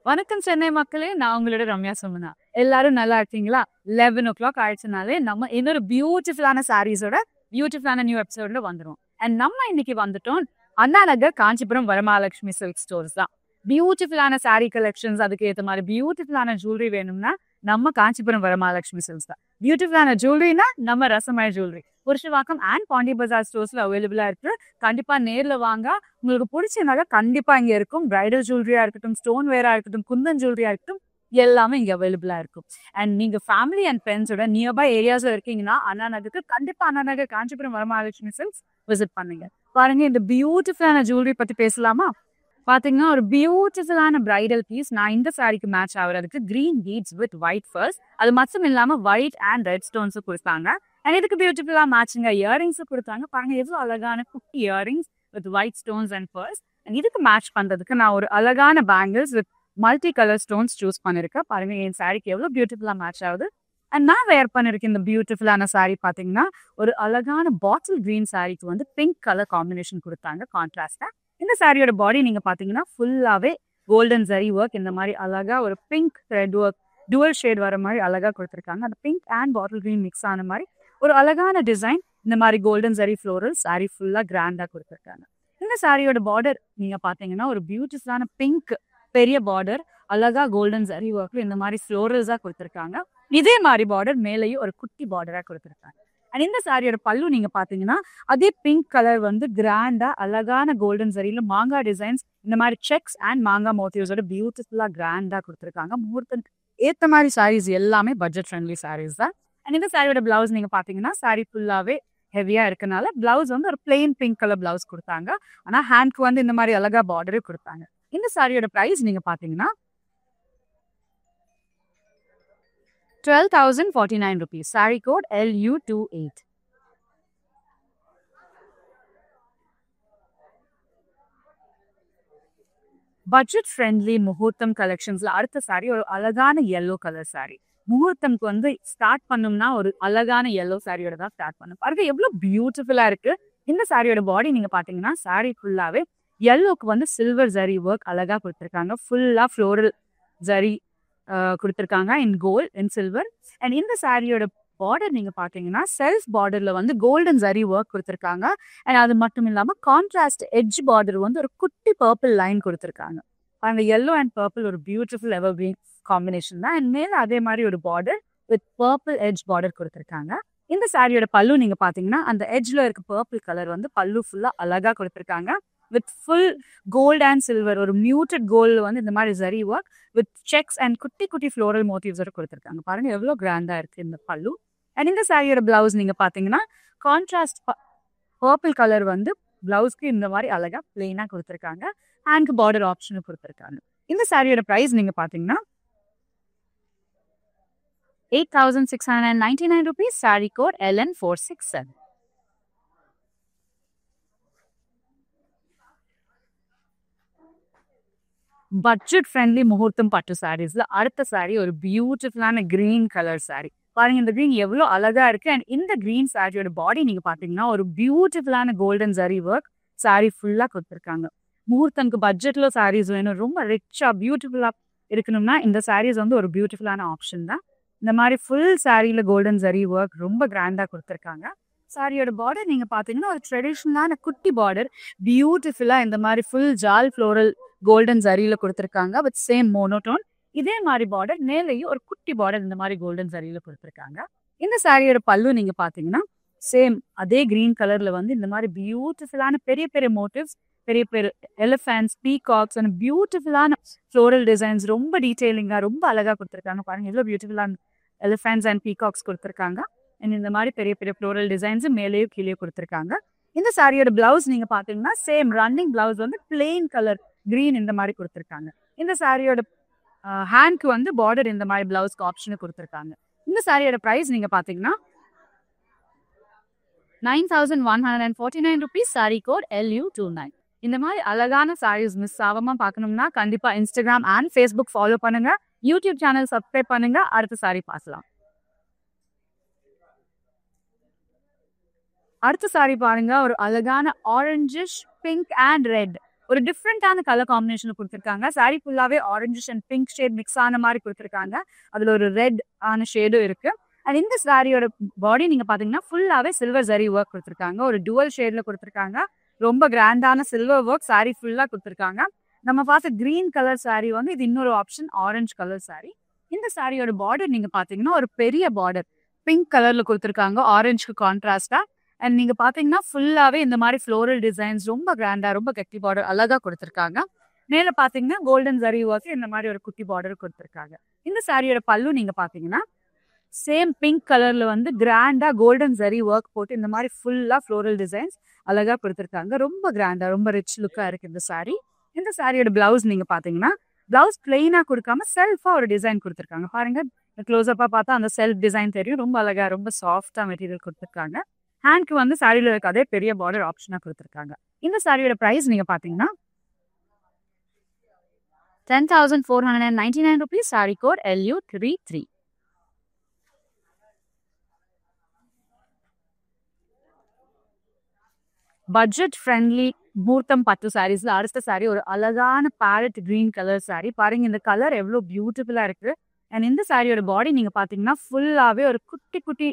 வணக்கம் சென்னை மக்களே, நான் உங்களோட ரம்யா சுமனா. எல்லாரும் நல்லா இருக்கீங்களா? 11 o'clock ஆயிடுச்சுனாலே நம்ம இன்னொரு பியூட்டிஃபுல்லான சாரீஸோட பியூட்டிஃபுல்லான நியூ எபிசோட்ல வந்துரும். அண்ட் நம்ம இன்னைக்கு வந்துட்டோம் அண்ணா நகர் காஞ்சிபுரம் வரமகாலட்சுமி சில்க் ஸ்டோர்ஸ் தான். பியூட்டிஃபுல்லான சாரீ கலெக்ஷன்ஸ், அதுக்கு ஏற்ற மாதிரி பியூட்டிஃபுல்லான ஜுவல்லரி வேணும்னா நம்ம காஞ்சிபுரம் வரமகாலட்சுமி சில்க்ஸ் தான். பியூட்டிஃபுல்லான ஜுவல்லரினா நம்ம ரசமய ஜுவல்லரி புருஷவாக்கம் அண்ட் பாண்டி பஜார் ஸ்டோர்ஸ்ல அவைலபிளா இருக்கு. கண்டிப்பா நேர்ல வாங்க, உங்களுக்கு பிடிச்ச நகை கண்டிப்பா இங்க இருக்கும். பிரைடல் ஜுவல்லரியா இருக்கட்டும், ஸ்டோன் வேரா இருக்கட்டும், குந்தன் ஜுவல்லரியா இருக்கட்டும், எல்லாமே இங்க அவைலபிளா இருக்கும். அண்ட் நீங்க ஃபேமிலி அண்ட் ஃப்ரெண்ட்ஸோட நியர்பை ஏரியாஸ்ல இருக்கீங்கன்னா அண்ணா நகருக்கு கண்டிப்பா அண்ணா நகர் காஞ்சிபுரம் வரமகாலட்சுமி சில்க்ஸ் விசிட் பண்ணுங்க. பாருங்க, இந்த பியூட்டிஃபுல்லான ஜுவல்லரி பத்தி பேசலாமா? பாத்தீங்கன்னா ஒரு பியூட்டிஃபுல்லான பிரைடல் பீஸ். நான் இந்த சாரிக்கு மேட்ச் ஆகுறதுக்கு green beads with white first, அது மட்டும் இல்லாம ஒயிட் அண்ட் ரெட் ஸ்டோன்ஸும் கொடுத்தாங்க. அண்ட் இதுக்கு பியூட்டிஃபுல்லா மேட்சிங்கா இயரிங்ஸும் கொடுத்தாங்க. பாருங்க எவ்வளவு அழகான குட்டி earrings with white stones and first. And இதுக்கு மேட்ச் பண்றதுக்கு நான் ஒரு அழகான bangles with multi colour stones choose பண்ணிருக்கேன். பாருங்க என் சாரிக்கு எவ்வளவு பியூட்டிஃபுல்லா மேட்ச் ஆகுது. அண்ட் நான் வேர் பண்ணிருக்கேன் இந்த பியூட்டிஃபுல்லான சாரி பாத்தீங்கன்னா ஒரு அழகான பாட்டில் கிரீன் சாரிக்கு வந்து பிங்க் கலர் காம்பினேஷன் கொடுத்தாங்க கான்ட்ராஸ்டா. இந்த சாரியோட பாடி நீங்க பாத்தீங்கன்னா ஃபுல்லாவே கோல்டன் ஜரி ஒர்க், இந்த மாதிரி அழகா ஒரு pink thread work dual shade வர மாதிரி அழகா கொடுத்துருக்காங்க. அந்த pink and bottle green mix ஆன மாதிரி ஒரு அழகான டிசைன். இந்த மாதிரி கோல்டன் ஜரி ஃப்ளோரல் சாரி ஃபுல்லா கிராண்டா கொடுத்துருக்காங்க. இந்த சாரியோட பார்டர் நீங்க பாத்தீங்கன்னா ஒரு பியூட்டிஃபுல்லான பிங்க் பெரிய பார்டர், அழகா கோல்டன் ஜரி ஒர்க்ல இந்த மாதிரி ஃப்ளோரல்ஸா கொடுத்துருக்காங்க. இதே மாதிரி பார்டர் மேலேயும் ஒரு குட்டி பார்டரா கொடுத்துருக்காங்க. அண்ட் இந்த சாரியோட பல்லு நீங்க பாத்தீங்கன்னா அதே பிங்க் கலர் வந்து கிராண்டா அழகான கோல்டன் ஜரியில மாங்கா டிசைன்ஸ், இந்த மாதிரி செக்ஸ் அண்ட் மாங்கா மோட்டிவ்ஸோட பியூட்டிஃபுல்லா கிராண்டா கொடுத்துருக்காங்க. முகூர்த்தம் ஏத்த மாதிரி சாரீஸ் எல்லாமே பட்ஜெட் ஃப்ரெண்ட்லி சாரீஸ் தான். அண்ட் இந்த சாரியோட பிளவுஸ் நீங்க பாத்தீங்கன்னா சாரி ஃபுல்லாவே ஹெவியா இருக்கனால பிளவுஸ் வந்து ஒரு பிளெயின் பிங்க் கலர் பிளவுஸ் கொடுத்தாங்க. ஆனா ஹேண்ட்க்கு வந்து இந்த மாதிரி அழகா பார்டரே கொடுத்தாங்க. இந்த சாரியோட பிரைஸ் நீங்க பாத்தீங்கன்னா 12,049 rupees. Saree code LU28. Budget friendly முகூர்த்தம் கலெக்ஷன்ஸ்ல அடுத்த சாரி ஒரு அழகான yellow கலர் சாரி. முகூர்த்தம்க்கு வந்து ஸ்டார்ட் பண்ணோம்னா ஒரு அழகான yellow சாரியோட தான் ஸ்டார்ட் பண்ணும். பாருங்க எவ்வளவு பியூட்டிஃபுல்லா இருக்கு. இந்த சாரியோட பாடி நீங்க பாத்தீங்கன்னா சாரி ஃபுல்லாவே yellowக்கு வந்து சில்வர் ஜரி ஒர்க் அழகா கொடுத்துருக்காங்க. ஃபுல்லா ஃப்ளோரல் ஜரி கொடுத்துருக்காங்க இன் கோல்ட் இன் சில்வர். அண்ட் இந்த சாரியோட பார்டர் நீங்க பாத்தீங்கன்னா செல்ஃப் பார்டர்ல வந்து கோல்டன் ஜரி ஒர்க் கொடுத்துருக்காங்க. அண்ட் அது மட்டும் இல்லாம கான்ட்ராஸ்ட் எட்ஜ் பார்டர் வந்து ஒரு குட்டி பர்பிள் லைன் கொடுத்துருக்காங்க. அந்த yellow அண்ட் பர்பிள் ஒரு பியூட்டிஃபுல் எவர் கிரீன் காம்பினேஷன் தான். அண்ட் மேல அதே மாதிரி ஒரு border with purple edge border கொடுத்துருக்காங்க. இந்த சாரியோட பல்லு நீங்க பாத்தீங்கன்னா அந்த எட்ஜ்ல இருக்க பர்பிள் கலர் வந்து பல்லு ஃபுல்லா அழகா கொடுத்துருக்காங்க. With full gold and silver, ஒரு மியூட்டட் கோல்டு வந்து இந்த மாதிரி zari work with checks and குட்டி குட்டி ஃப்ளோரல் மோட்டிவ்ஸோட கொடுத்துருக்காங்க. பாருங்க எவ்வளவு கிராண்டா இருக்கு இந்த பல்லு. அண்ட் இந்த சாரியோட பிளவுஸ் நீங்க பாத்தீங்கன்னா கான்ட்ராஸ்ட் பர்பிள் கலர் வந்து பிளவுஸ்க்கு இந்த மாதிரி அழகா பிளெயினா கொடுத்துருக்காங்க. ஹேண்ட்க்கு பார்டர் ஆப்ஷனும் கொடுத்துருக்காங்க. இந்த சாரியோட பிரைஸ் நீங்க பாத்தீங்கன்னா 8,699 rupees. Saree code LN467. Budget friendly முகூர்த்தம் பட்டு சாரீஸ்ல அடுத்த சாரி ஒரு பியூட்டிஃபுல்லான கிரீன் கலர் சாரி. பாருங்க இந்த கிரீன் எவ்வளவு அழகா இருக்கு. அண்ட் இந்த கிரீன் சாரியோட பாடி நீங்க பாத்தீங்கன்னா ஒரு பியூட்டிஃபுல்லான கோல்டன் ஜரி ஒர்க் சாரி ஃபுல்லா கொடுத்துருக்காங்க. முகூர்த்தம்க்கு பட்ஜெட்ல சாரீஸ் வேணும், ரொம்ப ரிச்சா பியூட்டிஃபுல்லா இருக்கணும்னா இந்த சாரீஸ் வந்து ஒரு பியூட்டிஃபுல்லான ஆப்ஷன் தான். இந்த மாதிரி ஃபுல் சாரியில கோல்டன் ஜரி ஒர்க் ரொம்ப கிராண்டா கொடுத்துருக்காங்க. சாரியோட பார்டர் நீங்க பாத்தீங்கன்னா ஒரு ட்ரெடிஷ்னலான குட்டி பார்டர் பியூட்டிஃபுல்லா இந்த மாதிரி ஃபுல் ஜால் ஃப்ளோரல் கோல்டன் ஜரியில கொடுத்துருக்காங்க வித் சேம் மோனோடோன். இதே மாதிரி பார்டர் மேலேயும் ஒரு குட்டி பார்டர் இந்த மாதிரி கோல்டன் ஜரியில கொடுத்துருக்காங்க. இந்த சாரியோட பல்லு நீங்க பாத்தீங்கன்னா சேம் அதே கிரீன் கலர்ல வந்து இந்த மாதிரி பியூட்டிஃபுல்லான பெரிய பெரிய மோட்டிவ்ஸ், பெரிய பெரிய எலிஃபென்ட்ஸ், பீகாக்ஸ் அண்ட் பியூட்டிஃபுல்லான ஃப்ளோரல் டிசைன்ஸ் ரொம்ப டீடைலிங்கா ரொம்ப அழகா கொடுத்துருக்காங்க. பாருங்க எவ்வளவு பியூட்டிஃபுல்லான எலிஃபென்ட்ஸ் அண்ட் பீகாக்ஸ் கொடுத்துருக்காங்க. அண்ட் இந்த மாதிரி பெரிய பெரிய ஃப்ளோரல் டிசைன்ஸ் மேலேயும் கீழே கொடுத்துருக்காங்க. இந்த சாரியோட பிளவுஸ் நீங்க பாத்தீங்கன்னா சேம் ரன்னிங் பிளவுஸ் வந்து பிளெயின் கலர் கிரீன் இந்த மாதிரி கொடுத்துருக்காங்க. இந்த சாரியோட ஹேண்ட்க்கு வந்து பார்டர் இந்த மாதிரி பிளவுஸ்க்கு ஆப்ஷன் கொடுத்துருக்காங்க. இந்த சாரியோட பிரைஸ் நீங்க பாத்தீங்கன்னா 9,149 rupees. Saree code LU29. இந்த மாதிரி அழகான சாரீஸ் மிஸ் ஆகாம பார்க்கணும்னா கண்டிப்பா இன்ஸ்டாகிராம் அண்ட் ஃபேஸ்புக் ஃபாலோ பண்ணுங்க. யூடியூப் சேனல் சப்ஸ்கிரைப் பண்ணுங்க. அடுத்த சாரி பார்க்கலாம். அடுத்த சாரி பாருங்க ஒரு அழகான ஆரஞ்சிஷ் பிங்க் அண்ட் ரெட் ஒரு டிஃப்ரெண்டான கலர் காம்பினேஷன் கொடுத்துருக்காங்க. சாரி ஃபுல்லாவே orangish and pink shade mix ஆன மாதிரி கொடுத்துருக்காங்க. அதுல ஒரு ரெட் ஆன ஷேடும் இருக்கு. அண்ட் இந்த சாரியோட பாடி நீங்க பாத்தீங்கன்னா ஃபுல்லாவே சில்வர் ஜரி ஒர்க் கொடுத்துருக்காங்க. ஒரு டுவல் ஷேட்ல கொடுத்துருக்காங்க. ரொம்ப கிராண்டான சில்வர் ஒர்க் சாரி ஃபுல்லா கொடுத்துருக்காங்க. நம்ம பார்த்த கிரீன் கலர் சாரி வந்து இது இன்னொரு ஆப்ஷன் ஆரஞ்சு கலர் சாரி. இந்த சாரியோட பார்டர் நீங்க பாத்தீங்கன்னா ஒரு பெரிய பார்டர் பிங்க் கலர்ல கொடுத்துருக்காங்க ஆரஞ்சுக்கு கான்ட்ராஸ்டா. அண்ட் நீங்க பாத்தீங்கன்னா ஃபுல்லாவே இந்த மாதிரி ஃப்ளோரல் டிசைன்ஸ் ரொம்ப கிராண்டா ரொம்ப கட்டி பார்டர் அழகா கொடுத்துருக்காங்க. மேல பாத்தீங்கன்னா கோல்டன் ஜரி ஒர்க் இந்த மாதிரி ஒரு குட்டி பார்டர் கொடுத்துருக்காங்க. இந்த சாரியோட பல்லு நீங்க பாத்தீங்கன்னா சேம் பிங்க் கலர்ல வந்து கிராண்டா கோல்டன் ஜரி ஒர்க் போட்டு இந்த மாதிரி ஃபுல்லா ஃப்ளோரல் டிசைன்ஸ் அழகா கொடுத்துருக்காங்க. ரொம்ப கிராண்டா ரொம்ப ரிச் லுக்கா இருக்கு இந்த சாரி. இந்த சாரியோட பிளவுஸ் நீங்க பாத்தீங்கன்னா பிளவுஸ் பிளெயினா கொடுக்காம செல்ஃபா ஒரு டிசைன் கொடுத்துருக்காங்க. பாருங்க க்ளோஸ்அப்பா பார்த்தா அந்த செல்ஃப் டிசைன் தெரியும். ரொம்ப அழகா ரொம்ப சாஃப்டா மெட்டீரியல் கொடுத்துருக்காங்க. ஹேண்ட்க்கு வந்து சாரியில இருக்க அதே பெரிய பார்டர் ஆப்ஷனா கொடுத்துருக்காங்க. இந்த சாரியோட பிரைஸ் நீங்க பாத்தீங்கன்னா 10,499 rupees. Sorry code LU33. Budget friendly மூர்த்தம் பட்டு சாரீஸ்ல அடுத்த சாரி ஒரு அழகான பேரட் கிரீன் கலர் சாரி. பாருங்க இந்த கலர் எவ்வளவு பியூட்டிஃபுல்லா இருக்கு. அண்ட் இந்த சாரியோட பாடி நீங்க பாத்தீங்கன்னா ஃபுல்லாவே ஒரு குட்டி குட்டி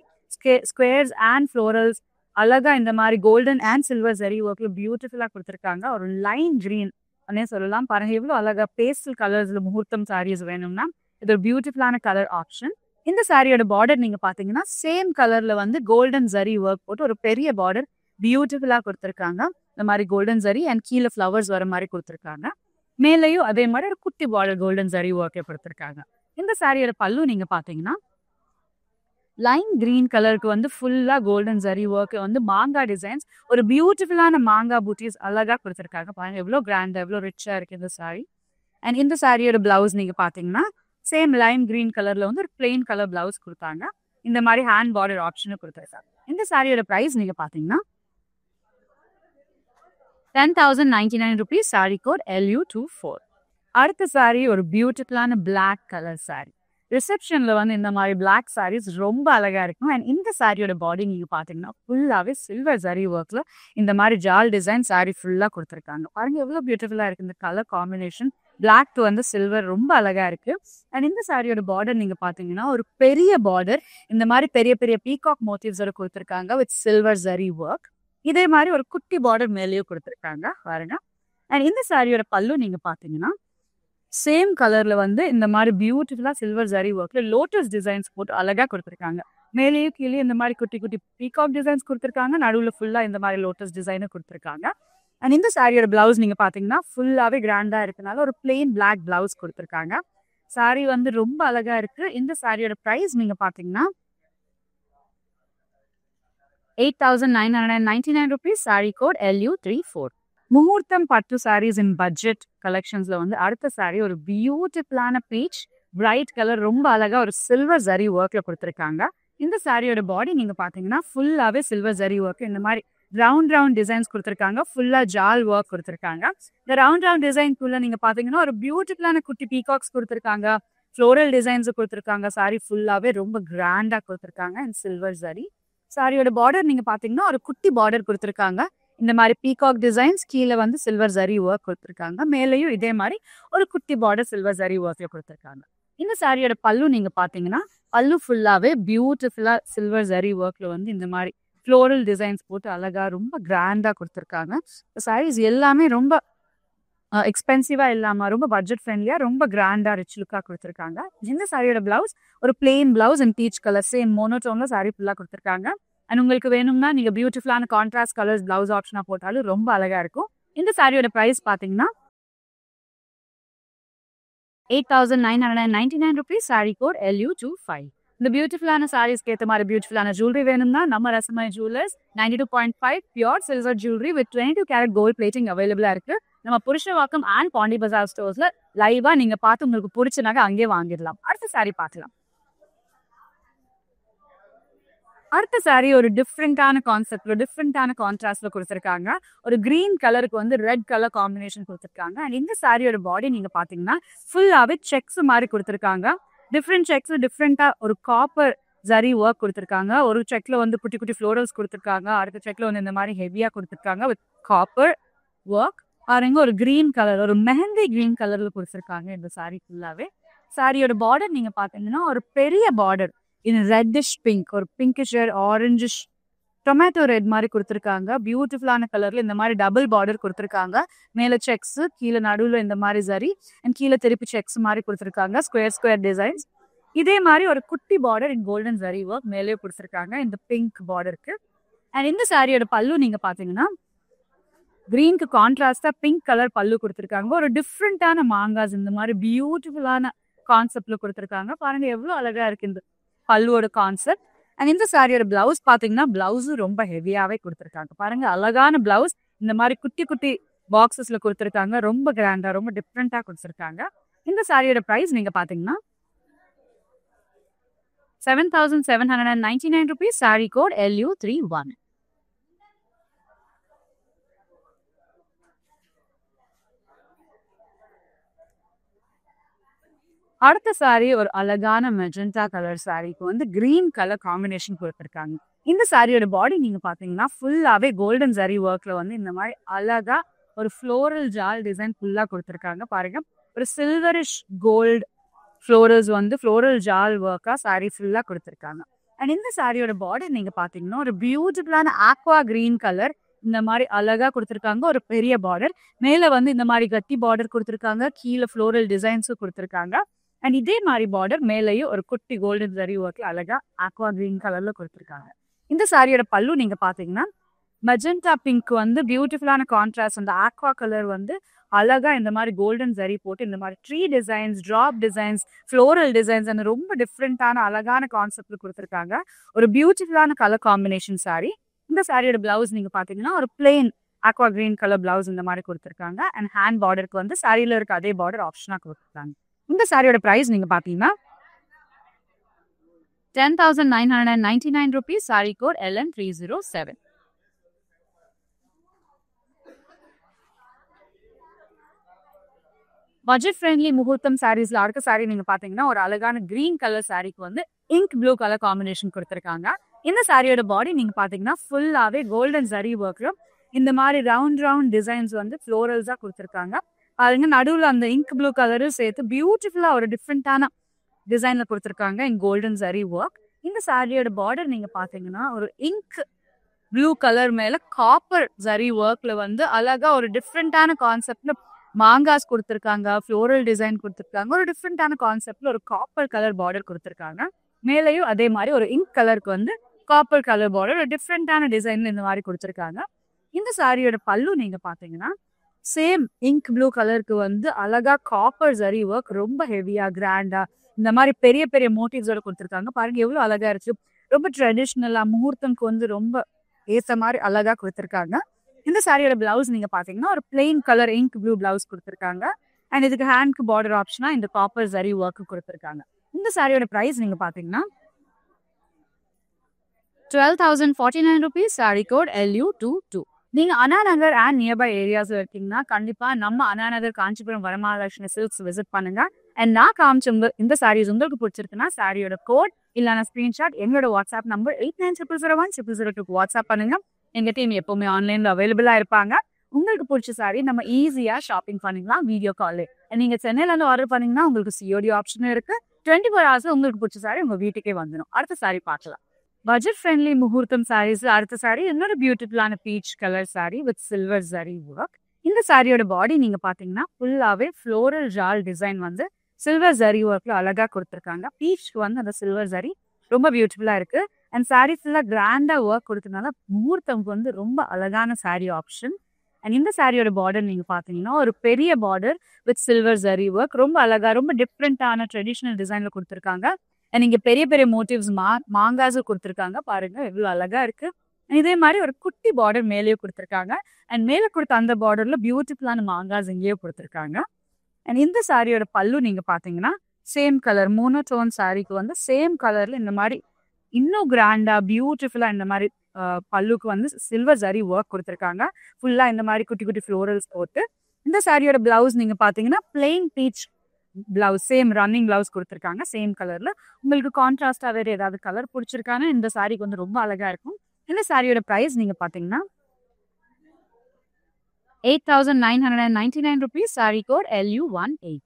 ஸ்கொயர்ஸ் அண்ட் ஃப்ளோரல்ஸ் அழகா இந்த மாதிரி கோல்டன் அண்ட் சில்வர் ஜரி ஒர்க்ல பியூட்டிஃபுல்லா கொடுத்துருக்காங்க. ஒரு லைன் கிரீன் அனே சொல்லலாம். பாருங்க எவ்வளவு அழகா பேஸ்டல் கலர்ஸ்ல முகூர்த்தம் சாரீஸ் வேணும்னா இது ஒரு பியூட்டிஃபுல்லான கலர் ஆப்ஷன். இந்த சாரியோட பார்டர் நீங்க பாத்தீங்கன்னா சேம் கலர்ல வந்து கோல்டன் ஜரி ஒர்க் போட்டு ஒரு பெரிய பார்டர் பியூட்டிஃபுல்லா கொடுத்துருக்காங்க. இந்த மாதிரி கோல்டன் ஜரி அண்ட் கீழே ஃப்ளவர்ஸ் வர மாதிரி கொடுத்துருக்காங்க. மேலேயும் அதே மாதிரி ஒரு குட்டி பார்டர் கோல்டன் ஜரி ஒர்க்கே கொடுத்துருக்காங்க. இந்த சாரியோட பல்லு நீங்க பாத்தீங்கன்னா லைன் கிரீன் கலருக்கு வந்து ஃபுல்லா கோல்டன் ஜரி ஒர்க் வந்து மாங்கா டிசைன்ஸ் ஒரு பியூட்டிஃபுல்லான மாங்கா பூட்டிஸ் அழகா கொடுத்துருக்காங்க. பாருங்க எவ்வளவு கிராண்டா எவ்வளவு ரிச்சா இருக்கு இந்த சாரி. அண்ட் இந்த சாரியோட பிளவுஸ் நீங்க பாத்தீங்கன்னா சேம் லைன் கிரீன் கலர்ல வந்து ஒரு பிளெயின் கலர் பிளவுஸ் கொடுத்தாங்க. இந்த மாதிரி ஹேண்ட் பார்டர் ஆப்ஷனும் கொடுத்துருக்காங்க. இந்த சாரியோட பிரைஸ் நீங்க பாத்தீங்கன்னா 10,099 rupees. Sorry code LU24. அடுத்த சாரி ஒரு பியூட்டிஃபுல்லான பிளாக் கலர் சாரி. ரிசப்ஷன்ல வந்து இந்த மாதிரி பிளாக் சாரீஸ் ரொம்ப அழகா இருக்கும். அண்ட் இந்த சாரியோட பாடி நீங்க பாத்தீங்கன்னா ஃபுல்லாவே சில்வர் ஜரி ஒர்க்ல இந்த மாதிரி ஜால் டிசைன் சாரி ஃபுல்லா கொடுத்துருக்காங்க. பாருங்க எவ்வளவு பியூட்டிஃபுல்லா இருக்கு இந்த கலர் காம்பினேஷன். பிளாக் டு வந்து சில்வர் ரொம்ப அழகா இருக்கு. அண்ட் இந்த சாரியோட பார்டர் நீங்க பாத்தீங்கன்னா ஒரு பெரிய பார்டர் இந்த மாதிரி பெரிய பெரிய பீகாக் மோட்டிவ்ஸோட கொடுத்துருக்காங்க வித் சில்வர் ஜரி ஒர்க். இதே மாதிரி ஒரு குட்டி பார்டர் மேலேயும் கொடுத்துருக்காங்க பாருங்க. அண்ட் இந்த சாரியோட பல்லு நீங்க பாத்தீங்கன்னா சேம் கலர்ல வந்து இந்த மாதிரி பியூட்டிஃபுல்லா சில்வர் ஜரி ஒர்க்ல லோட்டஸ் டிசைன்ஸ் போட்டு அழகா கொடுத்துருக்காங்க. மேலேயும் கீழே இந்த மாதிரி குட்டி குட்டி பீகாக் டிசைன்ஸ் கொடுத்துருக்காங்க. நடுவில் ஃபுல்லா இந்த மாதிரி லோட்டஸ் டிசைனும் கொடுத்துருக்காங்க. அண்ட் இந்த சாரியோட பிளவுஸ் நீங்க பாத்தீங்கன்னா ஃபுல்லாவே கிராண்டா இருக்கனால ஒரு பிளெயின் பிளாக் பிளவுஸ் கொடுத்துருக்காங்க. சாரி வந்து ரொம்ப அழகா இருக்கு. இந்த சாரியோட பிரைஸ் நீங்க பாத்தீங்கன்னா 8,999 rupees. Sorry code LU34. முகூர்த்தம் பட்டு சாரீஸ் இன் பட்ஜெட் கலெக்ஷன்ஸ்ல வந்து அடுத்த சாரி ஒரு பியூட்டிஃபுல்லான பீச் பிரைட் கலர் ரொம்ப அழகா ஒரு சில்வர் ஜரி ஒர்க்ல கொடுத்துருக்காங்க. இந்த சாரியோட பாடி நீங்க பாத்தீங்கன்னா ஃபுல்லாவே சில்வர் ஜரி ஒர்க் இந்த மாதிரி ரவுண்ட் ரவுண்ட் டிசைன்ஸ் கொடுத்துருக்காங்க. ஃபுல்லா ஜால் ஒர்க் கொடுத்துருக்காங்க. இந்த ரவுண்ட் ரவுண்ட் டிசைன்குள்ள நீங்க பாத்தீங்கன்னா ஒரு பியூட்டிஃபுல்லான குட்டி பீகாக்ஸ் கொடுத்துருக்காங்க. ஃப்ளோரல் டிசைன்ஸ் கொடுத்துருக்காங்க. சாரி ஃபுல்லாவே ரொம்ப கிராண்டா கொடுத்துருக்காங்க அண்ட் சில்வர் ஜரி. சாரியோட பார்டர் நீங்க பாத்தீங்கன்னா ஒரு குட்டி பார்டர் கொடுத்துருக்காங்க. இந்த மாதிரி பீகாக் டிசைன்ஸ் கீழே வந்து சில்வர் ஜரி ஒர்க் கொடுத்துருக்காங்க. மேலேயும் இதே மாதிரி ஒரு குட்டி பார்டர் சில்வர் ஜரி ஒர்க்ல கொடுத்துருக்காங்க. இந்த சாரியோட பல்லு நீங்க பாத்தீங்கன்னா பல்லு ஃபுல்லாவே பியூட்டிஃபுல்லா சில்வர் ஜரி ஒர்க்ல வந்து இந்த மாதிரி ஃப்ளோரல் டிசைன்ஸ் போட்டு அழகா ரொம்ப கிராண்டா கொடுத்துருக்காங்க. சாரீஸ் எல்லாமே ரொம்ப எக்ஸ்பென்சிவா இல்லாம ரொம்ப பட்ஜெட் ஃப்ரெண்ட்லியா ரொம்ப கிராண்டா ரிச் லுக்கா கொடுத்துருக்காங்க. இந்த சாரியோட பிளவுஸ் ஒரு plain blouse and peach colour same மோனோடோன்ல சாரி ஃபுல்லா கொடுத்துருக்காங்க. அண்ட் உங்களுக்கு வேணும்னா நீங்க பியூட்டிஃபுல்லான கான்ட்ராஸ்ட் கலர்ஸ் பிளவுஸ் ஆப்ஷனா போட்டாலும் ரொம்ப அழகா இருக்கும். இந்த சாரியோட பிரைஸ் பாத்தீங்கன்னா 8,999 rupees. Sorry code LU25. இந்த பியூட்டிஃபுல்லான சாரீஸ்க்கு ஏற்ற மாதிரி பியூட்டிஃபுல்லான ஜுவல்லரி வேணும்னா நம்ம Rasmay jewellers 92.5 pure silver jewellery with 22 carat gold plating அவைலபிளா இருக்கு. நம்ம புருஷவாக்கம் அண்ட் பாண்டி பஜார் ஸ்டோர்ஸ்ல லைவா நீங்க பார்த்து உங்களுக்கு பிடிச்ச நகை அங்கேயே வாங்கிடலாம். அடுத்த சாரி பார்க்கலாம். அடுத்த சாரி ஒரு டிஃப்ரெண்டான கான்செப்ட் டிஃப்ரெண்டான கான்ட்ராஸ்ட்ல கொடுத்துருக்காங்க. ஒரு கிரீன் கலருக்கு வந்து ரெட் கலர் காம்பினேஷன் கொடுத்துருக்காங்க. அண்ட் இந்த சாரியோட பாடி நீங்க பாத்தீங்கன்னா ஃபுல்லாவே செக்ஸ் மாதிரி கொடுத்துருக்காங்க. டிஃப்ரெண்ட் செக்ஸ் டிஃப்ரெண்டா ஒரு காப்பர் ஜரி ஒர்க் கொடுத்துருக்காங்க. ஒரு செக்ல வந்து குட்டி குட்டி ஃப்ளோரல்ஸ் கொடுத்துருக்காங்க. அடுத்த செக்ல வந்து இந்த மாதிரி ஹெவியா கொடுத்துருக்காங்க வித் காப்பர் ஒர்க். பாருங்க ஒரு கிரீன் கலர், ஒரு மெஹந்தி கிரீன் கலர்ல கொடுத்துருக்காங்க இந்த சாரி ஃபுல்லாவே. சாரியோட பார்டர் நீங்க பாத்தீங்கன்னா ஒரு பெரிய பார்டர். இது ரெட்டிஷ் பிங்க், ஒரு பிங்கிஷ் ஆரஞ்சிஷ் டொமேட்டோ ரெட் மாதிரி கொடுத்துருக்காங்க. பியூட்டிஃபுல்லான கலர்ல இந்த மாதிரி டபுள் பார்டர் கொடுத்துருக்காங்க. மேல செக்ஸ், கீழே நடுவுல இந்த மாதிரி சரி அண்ட் கீழே திருப்பி செக்ஸ் மாதிரி கொடுத்துருக்காங்க. Square square designs. இதே மாதிரி ஒரு குட்டி border in golden zari work மேலே கொடுத்துருக்காங்க இந்த பிங்க் பார்டருக்கு. அண்ட் இந்த சாரியோட பல்லு நீங்க பாத்தீங்கன்னா கிரீனுக்கு கான்ட்ராஸ்டா பிங்க் கலர் பல்லு கொடுத்துருக்காங்க. ஒரு டிஃப்ரெண்டான மாங்காஸ் இந்த மாதிரி பியூட்டிஃபுல்லான கான்செப்ட்ல கொடுத்துருக்காங்க. பாருங்க எவ்வளவு அழகா இருக்கு இந்த பல்லுவோட கான்செப்ட். அண்ட் இந்த சாரியோட பிளவுஸ் பாத்தீங்கன்னா பிளவுஸும் ரொம்ப ஹெவியாவே கொடுத்துருக்காங்க. பாருங்க அழகான பிளவுஸ் இந்த மாதிரி குட்டி குட்டி பாக்ஸஸ்ல கொடுத்துருக்காங்க. ரொம்ப கிராண்டா, ரொம்ப டிஃப்ரெண்டா கொடுத்துருக்காங்க. இந்த சாரியோட பிரைஸ் நீங்க பாத்தீங்கன்னா 7,799 rupees. Saree code LU31. அடுத்த சாரி ஒரு அழகான மெஜெண்டா கலர் சாரிக்கு வந்து கிரீன் கலர் காம்பினேஷன் கொடுத்துருக்காங்க. இந்த சாரியோட பாடி நீங்க பாத்தீங்கன்னா ஃபுல்லாவே கோல்டன் ஜரி ஒர்க்ல வந்து இந்த மாதிரி அழகா ஒரு ஃப்ளோரல் ஜால் டிசைன் ஃபுல்லா கொடுத்துருக்காங்க. பாருங்க ஒரு சில்வரிஷ் கோல்டு ஃப்ளோரல்ஸ் வந்து ஃப்ளோரல் ஜால் ஒர்க்கா சாரி ஃபுல்லா கொடுத்துருக்காங்க. அண்ட் இந்த சாரியோட பார்டர் நீங்க பாத்தீங்கன்னா ஒரு பியூட்டிஃபுல்லான ஆக்வா கிரீன் கலர் இந்த மாதிரி அழகா கொடுத்துருக்காங்க. ஒரு பெரிய பார்டர் மேல வந்து இந்த மாதிரி கட்டி பார்டர் கொடுத்துருக்காங்க. கீழே ஃப்ளோரல் டிசைன்ஸும் கொடுத்துருக்காங்க. அண்ட் இதே மாதிரி பார்டர் மேலேயும் ஒரு குட்டி கோல்டன் ஜரி ஒர்க்ல அழகா ஆக்வா கிரீன் கலர்ல கொடுத்துருக்காங்க. இந்த சாரியோட பல்லு நீங்க பாத்தீங்கன்னா மெஜெண்டா பிங்க் வந்து பியூட்டிஃபுல்லான கான்ட்ராஸ்ட். அந்த ஆக்வா கலர் வந்து அழகா இந்த மாதிரி கோல்டன் ஜரி போட்டு இந்த மாதிரி tree designs, drop designs, floral designs அந்த ரொம்ப டிஃப்ரெண்டான அழகான கான்செப்ட்ல கொடுத்துருக்காங்க. ஒரு பியூட்டிஃபுல்லான கலர் காம்பினேஷன் சாரி. இந்த சாரியோட பிளவுஸ் நீங்க பாத்தீங்கன்னா ஒரு plain aqua green colour blouse இந்த மாதிரி கொடுத்துருக்காங்க. அண்ட் ஹேண்ட் பார்டருக்கு வந்து சாரியில இருக்க அதே பார்டர் ஆப்ஷனா கொடுத்துருக்காங்க. இந்த சாரியோட பிரைஸ் நீங்க பாத்தீங்கன்னா 10,999 rupees. Saree code LN307. Budget friendly முகூர்த்தம் சாரீஸ்ல அடுத்த சாரி நீங்க பாத்தீங்கன்னா ஒரு அழகான கிரீன் கலர் சாரிக்கு வந்து இங்க் ப்ளூ கலர் காம்பினேஷன் கொடுத்துருக்காங்க. இந்த சாரியோட பாடி நீங்க பாத்தீங்கன்னா ஃபுல்லாவே கோல்டன் ஜரி ஒர்க்ல இந்த மாதிரி ரவுண்ட் டிசைன்ஸ் வந்து ஃப்ளோரல்ஸா கொடுத்துருக்காங்க. பாருங்க நடுவுல அந்த இங்க் ப்ளூ கலரும் சேர்த்து பியூட்டிஃபுல்லா ஒரு டிஃப்ரெண்டான டிசைன்ல கொடுத்துருக்காங்க இன் கோல்டன் ஜரி ஒர்க். இந்த சாரியோட பார்டர் நீங்க பாத்தீங்கன்னா ஒரு இங்க் ப்ளூ கலர் மேல காப்பர் ஜரி ஒர்க்ல வந்து அழகா ஒரு டிஃப்ரெண்டான கான்செப்ட்ல மாங்காஸ் கொடுத்துருக்காங்க. ஃப்ளோரல் டிசைன் கொடுத்துருக்காங்க. ஒரு டிஃப்ரெண்டான கான்செப்ட்ல ஒரு காப்பர் கலர் பார்டர் கொடுத்துருக்காங்க. மேலேயும் அதே மாதிரி ஒரு இங்க் கலருக்கு வந்து காப்பர் கலர் பார்டர் ஒரு டிஃப்ரெண்டான டிசைன்ல இந்த மாதிரி கொடுத்துருக்காங்க. இந்த சாரியோட பல்லு நீங்க பாத்தீங்கன்னா சேம் இங்க் ப்ளூ கலருக்கு வந்து அழகா காப்பர் ஜரி ஒர்க் ரொம்ப ஹெவியா கிராண்டா இந்த மாதிரி பெரிய பெரிய மோட்டிவ்ஸோட கொடுத்துருக்காங்க. பாருங்க எவ்வளவு அழகா இருக்கு. ரொம்ப ட்ரெடிஷ்னலா முகூர்த்தம்க்கு வந்து ரொம்ப ஏத்த மாதிரி அழகா கொடுத்துருக்காங்க. இந்த சாரியோட பிளவுஸ் நீங்க பாத்தீங்கன்னா ஒரு plain colour ink blue blouse கொடுத்துருக்காங்க. அண்ட் இதுக்கு ஹேண்ட்க்கு பார்டர் ஆப்ஷனா இந்த காப்பர் ஜரி ஒர்க் கொடுத்துருக்காங்க. இந்த சாரியோட பிரைஸ் நீங்க பாத்தீங்கன்னா 12,049 rupees. Saree code LU22. நீங்க அண்ணா நகர் அண்ட் நியர்பை ஏரியாஸ்ல இருக்கீங்கன்னா கண்டிப்பா நம்ம அண்ணா நகர் காஞ்சிபுரம் வரமகாலட்சுமி சில்க்ஸ் விசிட் பண்ணுங்க. அண்ட் நான் காமிச்ச இந்த சாரீஸ் உங்களுக்கு பிடிச்சிருக்குன்னா சாரியோட கோட் இல்லைன்னா ஸ்கிரீன்ஷாட் எங்களோட வாட்ஸ்அப் நம்பர் 8900010002 வாட்ஸ்அப் பண்ணுங்க. எங்க டீம் எப்பவுமே ஆன்லைன்ல அவைலபிளா இருப்பாங்க. உங்களுக்கு பிடிச்ச சாரி நம்ம ஈஸியா ஷாப்பிங் பண்ணிக்கலாம் வீடியோ கால். நீங்க சென்னையில இருந்து ஆர்டர் பண்ணீங்கன்னா உங்களுக்கு சிஓடி ஆப்ஷனும் இருக்கு. 24 hours உங்களுக்கு பிடிச்ச சாரி உங்க வீட்டுக்கே வந்துடும். அடுத்த சாரி பார்க்கலாம். பட்ஜெட் ஃப்ரெண்ட்லி முகூர்த்தம் சாரீஸ் அடுத்த சாரி இன்னொரு பியூட்டிஃபுல்லான peach colour saree with silver zari work. இந்த சாரியோட பாடி நீங்க பாத்தீங்கன்னா ஃபுல்லாவே ஃப்ளோரல் ஜால் டிசைன் வந்து சில்வர் ஜரி ஒர்க்ல அழகா கொடுத்துருக்காங்க. பீச்க்கு வந்து அந்த சில்வர் ஜரி ரொம்ப பியூட்டிஃபுல்லா இருக்கு. அண்ட் சாரி ஃபுல்லா கிராண்டா ஒர்க் கொடுத்ததுனால முகூர்த்தம்க்கு வந்து ரொம்ப அழகான சாரி ஆப்ஷன். அண்ட் இந்த சாரியோட பார்டர் நீங்க பாத்தீங்கன்னா ஒரு பெரிய border with silver zari work ரொம்ப அழகா ரொம்ப டிஃப்ரெண்டான ட்ரெடிஷனல் டிசைன்ல கொடுத்துருக்காங்க. அண்ட் இங்க பெரிய பெரிய மோட்டிவ்ஸ் மாங்காஸும் கொடுத்துருக்காங்க. பாருங்க எவ்வளவு அழகா இருக்கு. இதே மாதிரி ஒரு குட்டி பார்டர் மேலேயும் கொடுத்துருக்காங்க. அண்ட் மேல கொடுத்த அந்த பார்டர்ல பியூட்டிஃபுல்லான மாங்காஸ் இங்கேயும் கொடுத்துருக்காங்க. அண்ட் இந்த சாரியோட பல்லு நீங்க பாத்தீங்கன்னா சேம் கலர் மோனோடோன் சாரிக்கு வந்து சேம் கலர்ல இந்த மாதிரி இன்னும் கிராண்டா பியூட்டிஃபுல்லா இந்த மாதிரி பல்லுக்கு வந்து சில்வர் ஜரி ஒர்க் கொடுத்துருக்காங்க. ஃபுல்லா இந்த மாதிரி குட்டி குட்டி ஃப்ளோரல்ஸ் போட்டு. இந்த சாரியோட பிளவுஸ் நீங்க பாத்தீங்கன்னா plain beach blouse same running blouse கொடுத்துருக்காங்க சேம் கலர்ல. உங்களுக்கு கான்ட்ராஸ்டா வேற ஏதாவது கலர் பிடிச்சிருக்காங்க இந்த சாரிக்கு வந்து ரொம்ப அழகா இருக்கும். இந்த சாரியோட பிரைஸ் நீங்க பாத்தீங்கன்னா 8,999 rupees. Saree code LU18.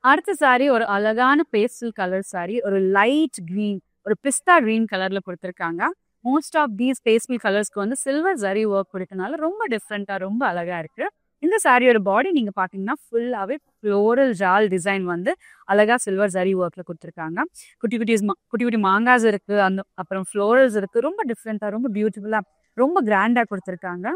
அடுத்த சாரி ஒரு அழகான பேஸ்டல் கலர் சாரி, ஒரு லைட் கிரீன், ஒரு பிஸ்தா கிரீன் கலர்ல கொடுத்துருக்காங்க. மோஸ்ட் ஆஃப் தீஸ் பேஸ்டல் கலர்ஸ்க்கு வந்து சில்வர் ஜரி ஒர்க் கொடுக்கறனால ரொம்ப டிஃப்ரெண்டா ரொம்ப அழகா இருக்கு. இந்த சாரியோட பாடி நீங்க பாத்தீங்கன்னா ஃபுல்லாவே ஃப்ளோரல் ஜால் டிசைன் வந்து அழகா சில்வர் ஜரி ஒர்க்ல கொடுத்துருக்காங்க. குட்டி குட்டி குட்டி குட்டி மாங்காஸ் இருக்கு, அந்த அப்புறம் ஃப்ளோரல்ஸ் இருக்கு. ரொம்ப டிஃப்ரெண்டா ரொம்ப பியூட்டிஃபுல்லா ரொம்ப கிராண்டா கொடுத்துருக்காங்க.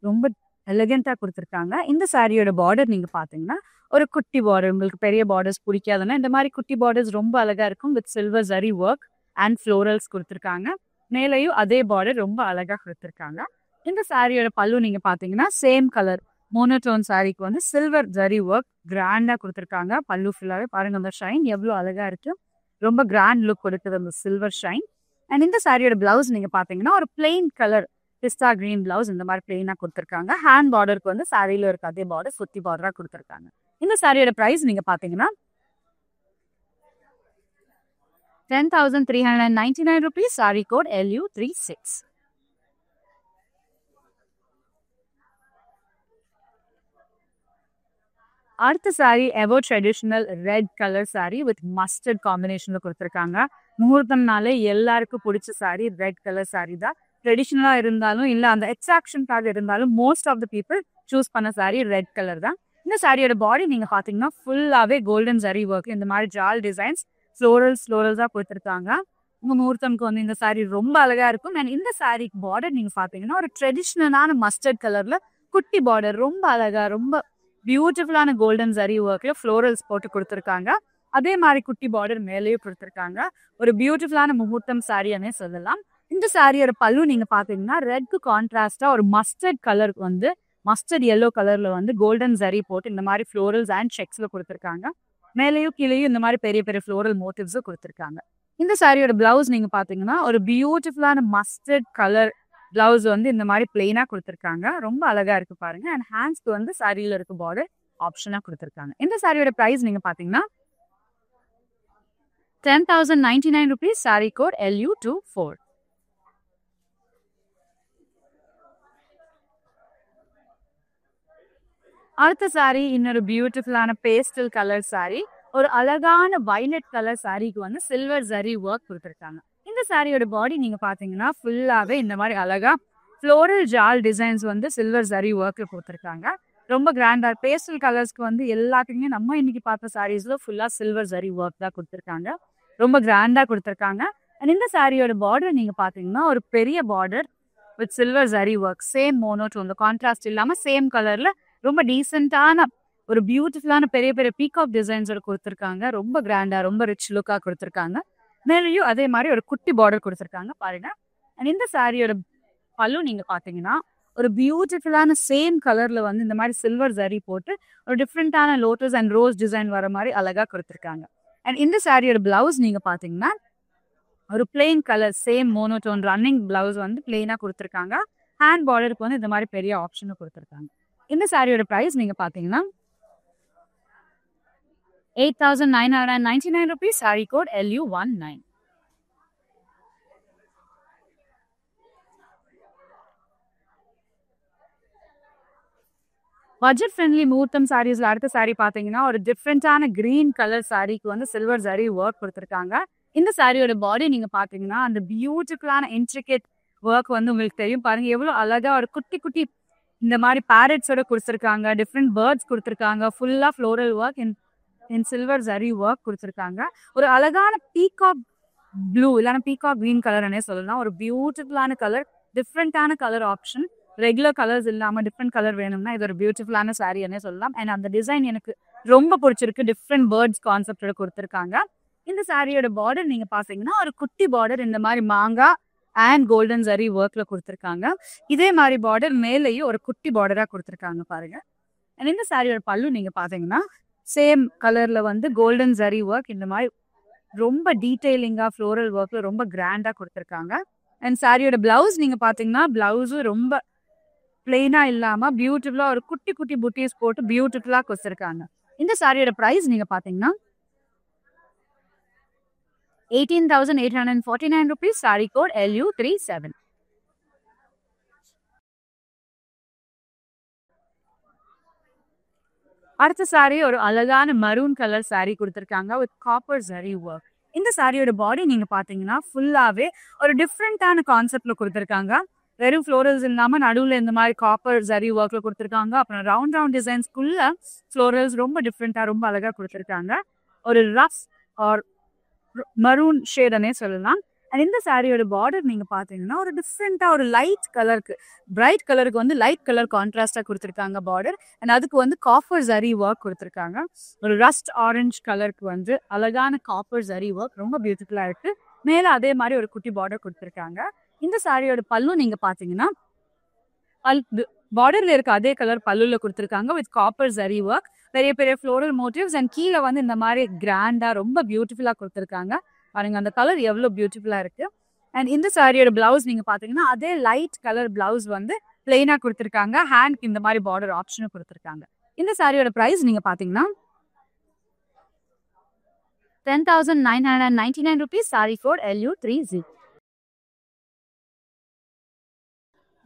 ரொம்ப எலிகென்ட்டா கொடுத்துருக்காங்க. இந்த சாரியோட பார்டர் நீங்க பாத்தீங்கன்னா ஒரு குட்டி பார்டர். உங்களுக்கு பெரிய பார்டர்ஸ் பிடிக்காதுன்னா இந்த மாதிரி குட்டி பார்டர்ஸ் ரொம்ப அழகா இருக்கும். With silver zari work and florals கொடுத்துருக்காங்க. மேலேயும் அதே பார்டர் ரொம்ப அழகா கொடுத்துருக்காங்க. இந்த சாரியோட பல்லு நீங்க பாத்தீங்கன்னா சேம் கலர் மோனோடோன் சாரிக்கு வந்து சில்வர் ஜரி ஒர்க் கிராண்டா கொடுத்துருக்காங்க. பல்லு ஃபுல்லாவே பாருங்க, அந்த ஷைன் எவ்வளவு அழகா இருக்கு. ரொம்ப கிராண்ட் லுக் கொடுக்குது அந்த சில்வர் ஷைன். அண்ட் இந்த சாரியோட பிளவுஸ் நீங்க பாத்தீங்கன்னா ஒரு பிளெயின் கலர் பிஸ்தா கிரீன் பிளவுஸ் இந்த மாதிரி பிளெயினா கொடுத்துருக்காங்க. ஹேண்ட் பார்டருக்கு வந்து சாரியில இருக்க அதே பார்டர் சுத்தி பார்டரா கொடுத்துருக்காங்க. இந்த சாரியோட பிரைஸ் நீங்க பாத்தீங்கன்னா 10,399 rupees. Saree code LU36. அடுத்த saree ever traditional red colour saree with mustard காம்பினேஷன்ல கொடுத்துருக்காங்க. முகூர்த்தம்னாலே எல்லாருக்கும் பிடிச்ச சாரி ரெட் கலர் சாரி தான். ட்ரெடிஷ்னலா இருந்தாலும் இல்ல அந்த எக்ஸாக்ஷனுக்காக இருந்தாலும் most of the people choose பண்ண சாரி ரெட் கலர் தான். இந்த சாரியோட பாடி நீங்க பாத்தீங்கன்னா ஃபுல்லாவே கோல்டன் ஜரி ஒர்க் இந்த மாதிரி ஜால் டிசைன்ஸ் ஃப்ளோரல்ஸா கொடுத்துருக்காங்க. உங்க முகூர்த்தம்க்கு வந்து இந்த சாரி ரொம்ப அழகா இருக்கும். அண்ட் இந்த சாரிக்கு பார்டர் நீங்க பாத்தீங்கன்னா ஒரு ட்ரெடிஷ்னலான மஸ்டர்ட் கலர்ல குட்டி பார்டர் ரொம்ப அழகா ரொம்ப பியூட்டிஃபுல்லான கோல்டன் ஜரி ஒர்க்ல ஃப்ளோரல்ஸ் போட்டு கொடுத்துருக்காங்க. அதே மாதிரி குட்டி பார்டர் மேலேயும் கொடுத்துருக்காங்க. ஒரு பியூட்டிஃபுல்லான முகூர்த்தம் சாரியானே சொல்லலாம். இந்த சாரியோட பல்லு நீங்க பாத்தீங்கன்னா ரெட்க்கு கான்ட்ராஸ்டா ஒரு மஸ்டர்ட் கலருக்கு வந்து மஸ்டர்ட் எல்லோ கலர்ல வந்து கோல்டன் ஜரி போட்டு இந்த மாதிரி ஃப்ளோரல்ஸ் அண்ட் செக்ஸ்ல கொடுத்துருக்காங்க. மேலேயும் கீழேயும் இந்த மாதிரி பெரிய பெரிய ஃப்ளோரல் மோட்டிவ்ஸும் கொடுத்துருக்காங்க. இந்த சாரியோட பிளவுஸ் நீங்க பாத்தீங்கன்னா ஒரு பியூட்டிஃபுல்லான மஸ்டர்ட் கலர் பிளவுஸ் வந்து இந்த மாதிரி பிளெயினா கொடுத்துருக்காங்க. ரொம்ப அழகா இருக்கு பாருங்க. அண்ட் ஹேண்ட்ஸ்க்கு வந்து சாரியில இருக்க பார்டர் ஆப்ஷனா கொடுத்துருக்காங்க. இந்த சாரியோட பிரைஸ் நீங்க பாத்தீங்கன்னா 10,099 rupees. Saree code LU24. அடுத்த சாரி இன்னொரு பியூட்டிஃபுல்லான பேஸ்டல் கலர் சாரி, ஒரு அழகான வயலட் கலர் சாரிக்கு வந்து சில்வர் ஜரி ஒர்க் கொடுத்துருக்காங்க. இந்த சாரியோட பாடி நீங்க பாத்தீங்கன்னா ஃபுல்லாவே இந்த மாதிரி அழகா ஃப்ளோரல் ஜால் டிசைன்ஸ் வந்து சில்வர் ஜரி ஒர்க்ல கொடுத்துருக்காங்க. ரொம்ப கிராண்டா பேஸ்டல் கலர்ஸ்க்கு வந்து எல்லாத்துக்குமே நம்ம இன்னைக்கு பார்த்த சாரீஸ்ல ஃபுல்லா சில்வர் ஜரி ஒர்க் தான் கொடுத்துருக்காங்க. ரொம்ப கிராண்டா கொடுத்துருக்காங்க. அண்ட் இந்த சாரியோட பார்டர் நீங்க பாத்தீங்கன்னா ஒரு பெரிய border with silver zari work same monotone contrast இல்லாம சேம் கலர்ல ரொம்ப டீசென்டான ஒரு பியூட்டிஃபுல்லான பெரிய பெரிய பீகாக் டிசைன்ஸோட கொடுத்துருக்காங்க. ரொம்ப கிராண்டா ரொம்ப ரிச் லுக்கா கொடுத்துருக்காங்க. மேலேயும் அதே மாதிரி ஒரு குட்டி பார்டர் கொடுத்துருக்காங்க பாருங்க. அண்ட் இந்த சாரியோட பல்லு நீங்க பாத்தீங்கன்னா ஒரு பியூட்டிஃபுல்லான சேம் கலர்ல வந்து இந்த மாதிரி சில்வர் ஜரி போட்டு ஒரு டிஃப்ரெண்டான லோட்டஸ் அண்ட் ரோஸ் டிசைன் வர மாதிரி அழகா கொடுத்துருக்காங்க. அண்ட் இந்த சாரியோட பிளவுஸ் நீங்க பாத்தீங்கன்னா ஒரு plain colour same monotone running blouse வந்து பிளெயினா கொடுத்துருக்காங்க. ஹேண்ட் பார்டருக்கு வந்து இந்த மாதிரி பெரிய ஆப்ஷனும் கொடுத்துருக்காங்க. இந்த சாரியோட பிரைஸ் நீங்க பாத்தீங்கன்னா 8,999 rupees. Saree code LU19. Budget friendly முகூர்த்தம் சாரீஸ்ல அடுத்த சாரி பாத்தீங்கன்னா ஒரு டிஃப்ரெண்டான கிரீன் கலர் சாரிக்கு வந்து சில்வர் ஜரி ஒர்க் கொடுத்துருக்காங்க. இந்த சாரியோட பாடி நீங்க பாத்தீங்கன்னா அந்த பியூட்டிஃபுல்லான இன்ட்ரிகேட் ஒர்க் வந்து உங்களுக்கு தெரியும் பாருங்க. எவ்வளவு அழகா ஒரு குட்டி குட்டி இந்த மாதிரி பேரட்ஸோட கொடுத்துருக்காங்க. டிஃப்ரெண்ட் பேர்ட்ஸ் கொடுத்துருக்காங்க. ஃபுல்லா floral work in silver zari work கொடுத்துருக்காங்க. ஒரு அழகான பீகாக் ப்ளூ இல்லைன்னா பீகாக் கிரீன் கலர்னே சொல்லலாம். ஒரு பியூட்டிஃபுல்லான கலர், டிஃப்ரெண்டான கலர் ஆப்ஷன். ரெகுலர் கலர்ஸ் இல்லாம டிஃப்ரெண்ட் கலர் வேணும்னா இது ஒரு பியூட்டிஃபுல்லான சாரின்னே சொல்லலாம். அண்ட் அந்த டிசைன் எனக்கு ரொம்ப பிடிச்சிருக்கு. டிஃப்ரெண்ட் பேர்ட்ஸ் கான்செப்டோட கொடுத்துருக்காங்க. இந்த சாரியோட பார்டர் நீங்க பாத்தீங்கன்னா ஒரு குட்டி பார்டர் இந்த மாதிரி மாங்காய் அண்ட் கோல்டன் ஜரி ஒர்க்ல கொடுத்துருக்காங்க. இதே மாதிரி பார்டர் மேலேயும் ஒரு குட்டி பார்டரா கொடுத்துருக்காங்க பாருங்க. அண்ட் இந்த சாரியோட பல்லு நீங்க பாத்தீங்கன்னா சேம் கலர்ல வந்து கோல்டன் ஜரி ஒர்க் இந்த மாதிரி ரொம்ப டீடைலிங்கா ஃப்ளோரல் ஒர்க்ல ரொம்ப கிராண்டா கொடுத்துருக்காங்க. அண்ட் சாரியோட பிளவுஸ் நீங்க பாத்தீங்கன்னா பிளவுஸும் ரொம்ப பிளெயினா இல்லாம பியூட்டிஃபுல்லா ஒரு குட்டி குட்டி புட்டீஸ் போட்டு பியூட்டிஃபுல்லா கொடுத்துருக்காங்க. இந்த சாரியோட பிரைஸ் நீங்க பாத்தீங்கன்னா 18,849 rupees. Saree code LU37. அடுத்த சாரி ஒரு அழகான மரூன் கலர் சாரி கொடுத்துருக்காங்க வித் காப்பர் ஜரி ஒர்க். இந்த சாரியோட பாடி நீங்க பாத்தீங்கன்னா ஃபுல்லாவே ஒரு டிஃப்ரெண்டான கான்செப்ட்ல கொடுத்துருக்காங்க. வெறும் ஃப்ளோரல்ஸ் இல்லாம நடுவுல இந்த மாதிரி காப்பர் ஜரி ஒர்க்ல கொடுத்துருக்காங்க. அப்புறம் ரவுண்ட் டிசைன்ஸ்குள்ள ஃப்ளோரல்ஸ் ரொம்ப டிஃப்ரெண்டா ரொம்ப அழகா கொடுத்துருக்காங்க. ஒரு ரஃப் ஆர் மரூன் ஷேடனே சொல்லலாம். அண்ட் இந்த சாரியோட பார்டர் நீங்க பாத்தீங்கன்னா ஒரு டிஃப்ரெண்டா ஒரு லைட் கலருக்கு, பிரைட் கலருக்கு வந்து லைட் கலர் கான்ட்ராஸ்டா கொடுத்துருக்காங்க பார்டர். அண்ட் அதுக்கு வந்து காப்பர் ஜரி ஒர்க் கொடுத்துருக்காங்க. ஒரு ரஸ்ட் ஆரஞ்சு கலருக்கு வந்து அழகான காப்பர் ஜரி ஒர்க் ரொம்ப பியூட்டிஃபுல்லா இருக்கு. மேல அதே மாதிரி ஒரு குட்டி பார்டர் கொடுத்துருக்காங்க. இந்த சாரியோட பல்லு நீங்க பாத்தீங்கன்னா பார்டர்ல இருக்க அதே கலர் பல்லுல கொடுத்துருக்காங்க வித் காப்பர் ஜரி ஒர்க். பெரிய பெரிய ஃப்ளோரல் மோட்டிவ்ஸ் அண்ட் கீழே வந்து இந்த மாதிரி கிராண்டா ரொம்ப பியூட்டிஃபுல்லா கொடுத்துருக்காங்க. பாருங்க அந்த கலர் எவ்வளவு பியூட்டிஃபுல்லா இருக்கு. அண்ட் இந்த சாரியோட பிளவுஸ் நீங்க பாத்தீங்கன்னா அதே லைட் கலர் பிளவுஸ் வந்து பிளெயினா கொடுத்துருக்காங்க. ஹேண்ட்க்கு இந்த மாதிரி பார்டர் ஆப்ஷனும் கொடுத்துருக்காங்க. இந்த சாரியோட பிரைஸ் நீங்க பாத்தீங்கன்னா 10,999 rupees. Saree code LU30.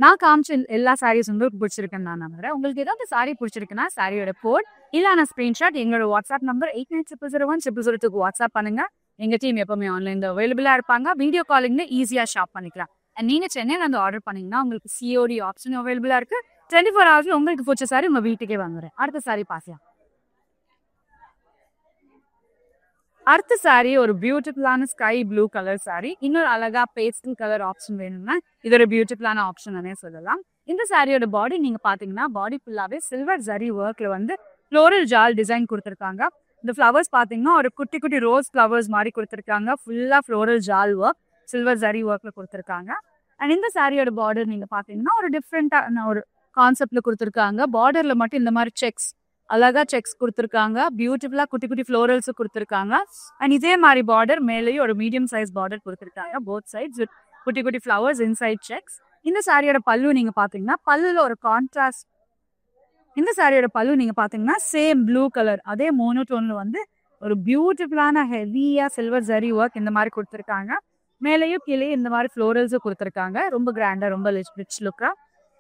நான் காமிச்ச எல்லா சாரீஸ் உங்களுக்கு பிடிச்சிருக்குன்னு நான் நம்புறேன். உங்களுக்கு ஏதாவது சாரி பிடிச்சிருக்குன்னா சாரியோட கோட் இல்ல ஸ்கிரீன்ஷாட் எங்களோட வாட்ஸ்அப் நம்பர் 8900010002 வாட்ஸ்அப் பண்ணுங்க. எங்க டீம் எப்பவுமே ஆன்லைன்ல அவைலபிளா இருப்பாங்க. வீடியோ காலிங்ல ஈஸியா ஷாப் பண்ணிக்கலாம். அண்ட் நீங்க சென்னையில வந்து ஆர்டர் பண்ணீங்கன்னா உங்களுக்கு சிஓடி ஆப்ஷன் அவைலபிளா இருக்கு. 24 hours உங்களுக்கு பிடிச்ச சாரி உங்க வீட்டுக்கே வந்துடுறேன். அடுத்த சாரி பாக்கலாம். அடுத்த சாரி ஒரு பியூட்டிஃபுல்லான ஸ்கை ப்ளூ கலர் சாரி. இன்னொரு அழகா பேஸ்டல் கலர் ஆப்ஷன் வேணும்னா இது ஒரு பியூட்டிஃபுல்லான ஆப்ஷன் சொல்லலாம். இந்த சாரியோட பாடி நீங்க பாத்தீங்கன்னா பாடி ஃபுல்லாவே சில்வர் ஜரி ஒர்க்ல வந்து ஃப்ளோரல் ஜால் டிசைன் கொடுத்துருக்காங்க. இந்த ஃப்ளவர்ஸ் பாத்தீங்கன்னா ஒரு குட்டி குட்டி ரோஸ் ஃப்ளவர்ஸ் மாதிரி கொடுத்துருக்காங்க. ஃபுல்லா ஃப்ளோரல் ஜால் ஒர்க் சில்வர் ஜரி ஒர்க்ல கொடுத்துருக்காங்க. அண்ட் இந்த சாரியோட பார்டர் நீங்க பாத்தீங்கன்னா ஒரு டிஃப்ரெண்டான ஒரு கான்செப்ட்ல கொடுத்துருக்காங்க. பார்டர்ல மட்டும் இந்த மாதிரி செக்ஸ் அழகா செக்ஸ் கொடுத்துருக்காங்க. பியூட்டிஃபுல்லா குட்டி குட்டி ஃப்ளோரல்ஸ் கொடுத்துருக்காங்க. அண்ட் இதே மாதிரி பார்டர் மேலேயும் ஒரு மீடியம் சைஸ் பார்டர் கொடுத்துருக்காங்க. போத் சைட்ஸ் வித் குட்டி குட்டி ஃப்ளவர்ஸ் இன்சைட் செக்ஸ். இந்த சாரியோட பல்லு நீங்க பாத்தீங்கன்னா பல்லுல ஒரு கான்ட்ராஸ்ட். இந்த சாரியோட பல்லு நீங்க பாத்தீங்கன்னா சேம் ப்ளூ கலர் அதே மோனோடோன்ல வந்து ஒரு பியூட்டிஃபுல்லான ஹெவியா சில்வர் ஜரி ஒர்க் இந்த மாதிரி கொடுத்துருக்காங்க. மேலேயும் கீழே இந்த மாதிரி ஃப்ளோரல்ஸும் கொடுத்துருக்காங்க. ரொம்ப கிராண்டா ரொம்ப ரிச் லுக்கா.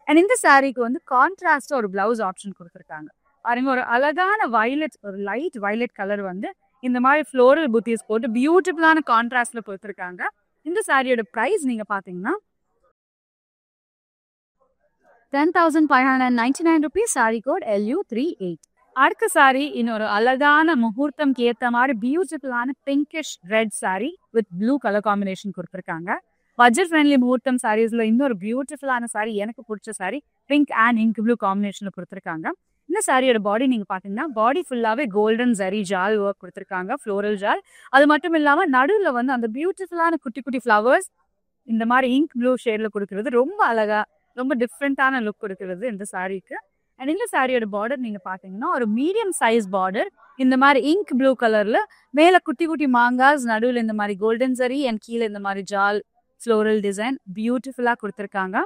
அண்ட் இந்த சாரிக்கு வந்து கான்ட்ராஸ்டா ஒரு பிளவுஸ் ஆப்ஷன் கொடுத்துருக்காங்க. பாருங்க ஒரு அழகான வயலட் ஒரு லைட் வயலட் கலர் வந்து இந்த மாதிரி ஃப்ளோரல் புத்திஸ் போட்டு பியூட்டிஃபுல்லான கான்ட்ராஸ்ட்ல கொடுத்துருக்காங்க. இந்த சாரியோட பிரைஸ் நீங்க பாத்தீங்கன்னா 10,599 rupees. Saree code LU38. அடுத்த சாரி இன்னொரு அழகான முகூர்த்தம் ஏத்த மாதிரி பியூட்டிஃபுல்லான pinkish red saree with blue colour combination கொடுத்துருக்காங்க. பட்ஜெட் ஃப்ரெண்ட்லி முகூர்த்தம் சாரீஸ்ல இன்னொரு பியூட்டிஃபுல்லான சாரி எனக்கு பிடிச்ச saree pink and ink blue காம்பினேஷன்ல கொடுத்துருக்காங்க. இந்த சாரியோட பாடி நீங்க பாத்தீங்கன்னா பாடி ஃபுல்லாவே கோல்டன் ஜரி ஜால் ஒர்க் கொடுத்துருக்காங்க. ஃப்ளோரல் ஜால். அது மட்டும் இல்லாம நடுவுல வந்து அந்த பியூட்டிஃபுல்லான குட்டி குட்டி ஃப்ளவர்ஸ் இந்த மாதிரி இங்க் ப்ளூ ஷேட்ல கொடுக்கறது ரொம்ப அழகா ரொம்ப டிஃப்ரெண்டான லுக் கொடுக்கறது இந்த சாரிக்கு. அண்ட் இந்த சாரியோட பார்டர் நீங்க பாத்தீங்கன்னா ஒரு மீடியம் சைஸ் பார்டர் இந்த மாதிரி இங்க் ப்ளூ கலர்ல மேல குட்டி குட்டி மாங்காஸ் நடுவுல இந்த மாதிரி கோல்டன் ஜரி அண்ட் கீழே இந்த மாதிரி ஜால் ஃப்ளோரல் டிசைன் பியூட்டிஃபுல்லா கொடுத்துருக்காங்க.